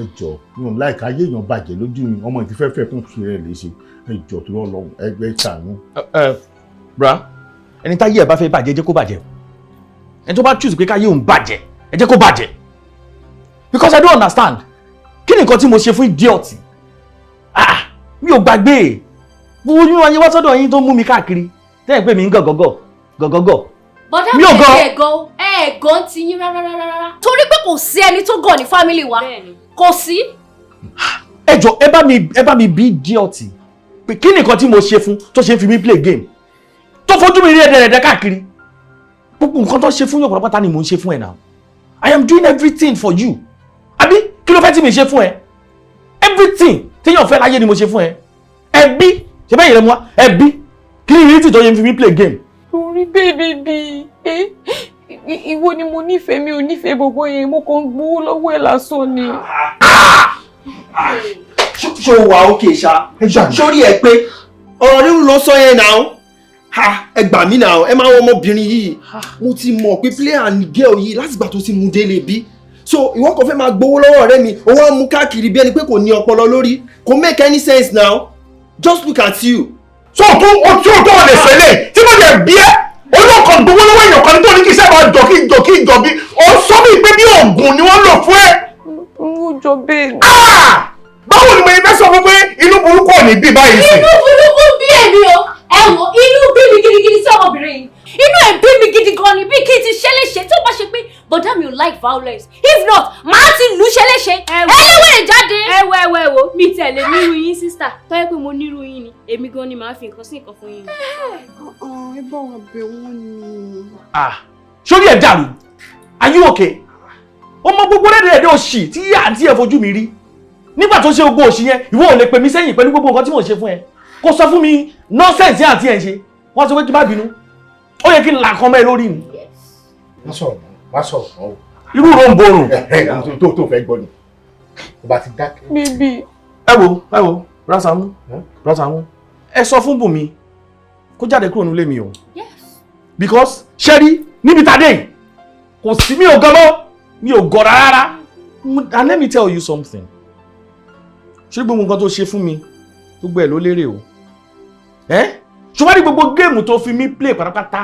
S15: ẹ jọ̀ọ́ mi ò láìka ayé èèyàn bàjẹ́ lójú mi ọmọ ìdí fẹ́fẹ́ kún fi rẹ̀ léṣe ẹ jọ̀ọ́ tó lọ́wọ́ ẹgbẹ́ ìṣàánú.
S18: Bra ẹni táyé ẹ bá fẹ́ bàjẹ́ jẹ́ kó bàjẹ́ ẹni tó bá choose pé káyé òun bàjẹ́ ẹ jẹ́ kó bàjẹ́ because I don't understand kí ni nǹkan tí mo ṣe fún idiot mi ò gbàgbé gbogbo ní wáyé wá sọ́dọ̀ yín tó mú mi káàkiri tẹ́ ẹ̀ pé mi ń gọ̀gọ̀gọ̀.
S9: Bọ̀dá mi ẹ̀gọ́ ti yín rárá torí pé kò sí ẹni tó gọ̀ ní fámìlì wa kò sí.
S18: Ẹ jọ̀ọ́ ẹ bá mi bí idiot pé kí ni nǹkan tí mo ṣe fún tó ṣe ń fi mí play game tó fojú mi rí ẹ̀dẹ̀rẹ̀dẹ̀ káàkiri gbogbo nǹkan tó ṣe fún yàn pàápàá ni mò ń ṣe fún ẹ náà I am doing everything for you àbí kí ló fẹ́ tí mi ṣe fún ẹ everything téèyàn fẹ́ láyé ni mo ṣe fún ẹ ẹbí ṣe bẹ́ẹ̀ yẹn lẹ́mu wá ẹbí kí ni ìrètí tó yẹ fi mí play game.
S12: orí bèbè bí ìwọ ni mo nífẹ̀ẹ́ mi ò nífẹ̀ẹ́ gbogbo yẹn mo kàn ń gbowó lọ́wọ́ ẹ̀ lásán ni.
S18: ṣó wà ókè ṣá sórí ẹ pé
S16: ọ̀rọ̀ rírun ló sọ yẹn náà ẹ gbà mí náà ẹ máa wọ ọmọbìnrin yìí mo ti mọ̀ pé player ni girl yìí láti gbà tó ti mú délé bí so ìwọ kàn fẹ́ máa gbowó lọ́wọ́ ọ̀rẹ́ mi ó wá mú káàkiri bí ẹni pé kò ní ọpọlọ lórí kò make any sense now just look at you.
S2: so tó lè ṣẹlẹ̀ tí mo jẹ bí ẹ olóòkàn gbowó lọ́wọ́ èèyàn kan nítorí kí iṣẹ́ máa jọ bí ó sọ mí pé bí oògùn ni wọ́n lò fún ẹ.
S12: mo jọ bẹ́ẹ̀.
S2: báwo ni mo yẹ fẹ́ sọ fún pé inú burúkú ò ní bí báyìí sí.
S9: inú burúkú bí èmi o ẹ wò inú bí mi gidigidi sí ọmọbìnrin yìí inú ẹ̀ bí mi gidi gan ni bí kí n ti ṣẹlẹ́ṣẹ tó bá ṣe pé bọ̀dá mi ò like violence if not màá ti lù ṣẹlẹ́ṣẹ ẹlẹ́wẹ̀ jáde.
S23: ẹ wo mi tẹ̀lé nírú yín sísítà tó yẹ pé mo nírú yín ni èmi gan ni màá fi nǹkan sí nǹkan fún yín.
S3: ẹ bá wọn bẹ̀ wọ́n ni.
S18: sórí ẹ̀ dàrú are you okay ọmọ gbogbo rẹ́dẹ̀ẹ́dẹ́ òṣì tí àǹtí ẹ̀ fojú mi rí nígbà tó ṣe gbogbo òṣì yẹn ìwọ ò lè pè mí sẹ́yìn pẹ̀lú gbogbo nǹkan tí mò ń ṣe fún ẹ kó sọ fún mi nọ́ọ̀sẹ̀nsì àǹtí ẹ̀ ń ṣe wọ́n sọ pé kí n má bínú ó yẹ kí n là kan mọ́ ẹ lórí mi.
S15: má sọ̀rọ̀ mọ́ o.
S18: irú ro ń borùn.
S15: tó fẹ́ gbọ́ ni o bá ti dákẹ́.
S12: bíbí.
S18: ẹ wo Rasamu ẹ sọ fún Bùnmi kó jáde kúrò nílé mi o because ṣẹ́rí níbi tàdé kò sí mi ò gan mọ́ mi ò gọ̀ rárá and let me tell you something ṣé gbogbo nǹkan tó ṣe fún mi gbogbo ẹ̀ ló lérè o ṣùgbọ́n ní gbogbo géèmù tó fi mí play pátápátá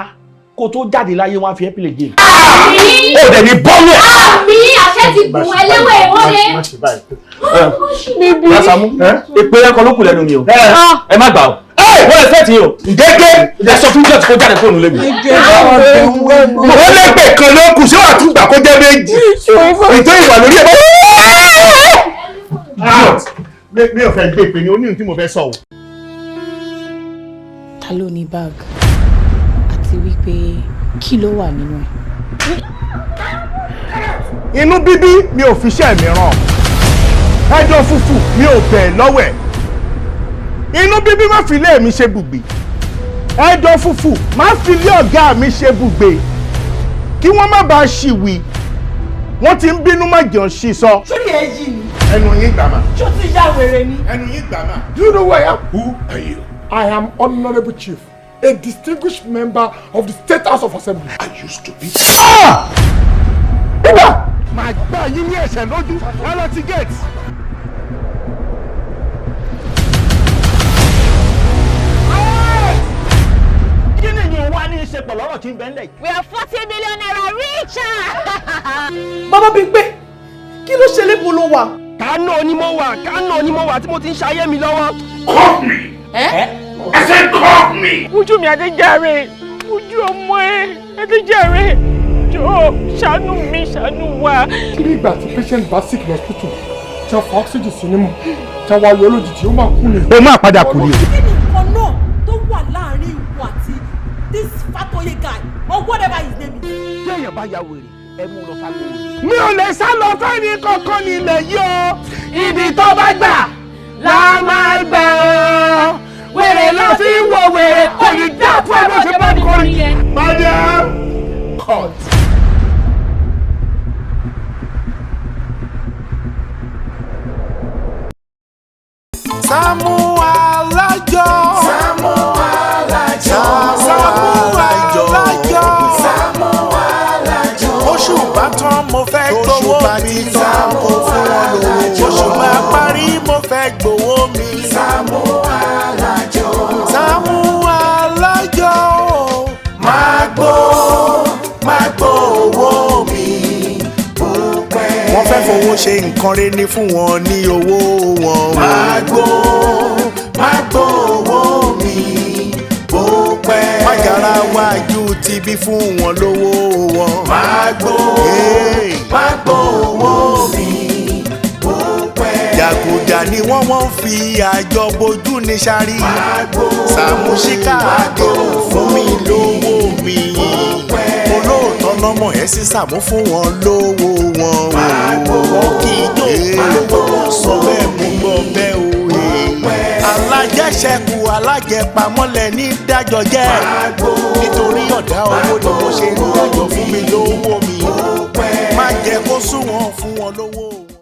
S18: kó tó jáde láyé wọn á fi ẹ́ play game. ó dẹ̀ ní bọ́ọ̀lù ẹ̀.
S9: àmì àṣẹ ti gùn ẹlẹ́wẹ̀ ìwọ́de.
S18: bíbí Rasamu èpè ẹ̀kọ́ ló kù lẹ́nu mi o ẹ má gbà o wọ́n lè fẹ́ tí o gẹ́gẹ́ ẹ sọ fún jọ́ọ̀tì kó jáde kúrò nílé mi.
S2: wọ́n lè pè kan ló kù sí wàá tún gbà kó jẹ́ méjì ètò ìwà lórí ẹ̀
S15: mi ò fẹ́ gbé ìpè ní oníhùn tí mo fẹ́ sọ o.
S10: ta ló ní báàgì àti wípé kí ló wà nínú ẹ̀.
S2: inú bíbí mi ò fi iṣẹ́ mi ràn ẹjọ́ fùfù mi ò bẹ̀ lọ́wọ́ ẹ̀ inú bíbí má fi ilé mi ṣe bùgbé ẹjọ́ fùfù má fi ilé ọ̀gá mi ṣe bùgbé kí wọ́n má bàa ṣìwì wọ́n ti ń bínú má jẹun ṣì sọ.
S3: sórí ẹ yìí ni.
S2: ẹnu yín gbà má.
S3: ṣó ti ya wèrè ni.
S2: ẹnu yín gbà má.
S4: Do you know who I am? Who are you? I am Honorable Chief, a distinguished member of the State House of Assembly.
S2: I used to be. Màá gbá yín ní ẹsẹ̀ lójú ẹ lọ ti gate.
S18: kí ni yóò wá ní í ṣe pẹ̀lú ọ̀rọ̀ tí ń bẹ ńlẹ̀ yìí.
S12: We are 40 million naira richer.
S3: bàbá bíi pé kí ló ṣe lébo ló wà.
S16: Kánò ni mo wà tí mo ti ń ṣayé mi lọ́wọ́.
S5: Call me. I said call me.
S12: Ojú mi Adéjàre, ojú ọmọ ẹ Adéjàre, jọ̀ọ́ ṣàánú wa.
S4: Kí ni ìgbà tí patient bá sick hospital tí a fa oxygen sí nímú tí a wá yọ lójijì ó máa kú ni.
S15: ó máa padà kú ni.
S3: kí ni nǹkan náà tó wà láàrin ìwọ àti this Fatoye guy or whatever his name is.
S16: Tí èèyàn bá ya wèrè ẹ mú lọ ságo wèrè.
S2: mi ò lè sá lọ fẹ́ni kankan ní ilẹ̀ yìí o.
S3: ibi tó bá gbà la máa gbà ọ́ wèrè lọ sí wo wèrè kò ní dá fún ẹ bó ṣe bá nìkan nìyẹn.
S2: Madam court.
S8: SAAMU ALAJO. SAAMU ALAJO. SAAMU ALAJO. SAAMU ALAJO. Oṣù bá tán mo bá ti tán kó fún wọn lówó. oṣù máa parí mo fẹ́ gbowó mi. SAAMU Alájọ. SAAMU Alájọ. máa gbó owó mi. wọ́n fẹ́ fowó ṣe nǹkan rẹ̀ ní fún wọn ní owó wọn. máa gbó owó mi. májàra wájú ti bí fún wọn lówó wọn. máa gbó owó mi. jàgùjà ni wọ́n fi àjọ bojú ní sáré. SAAMU ṣíkà àdéhùn fún mi lówó mi. olóòótọ́ lọ́mọ ẹ̀ sí SAAMU fún wọn lówó wọn. wọ́n kì í jó olówó sọ bẹ́ẹ̀ mú gbọ́ bẹ́ẹ̀ o. alájẹṣẹ́kù alájẹpamọ́lẹ̀ ní dájọ́ jẹ́. nítorí ọ̀dá owó ni mo ṣe ń dájọ́ fún mi lówó mi. má jẹ́ kó sún wọn fún wọn lówó.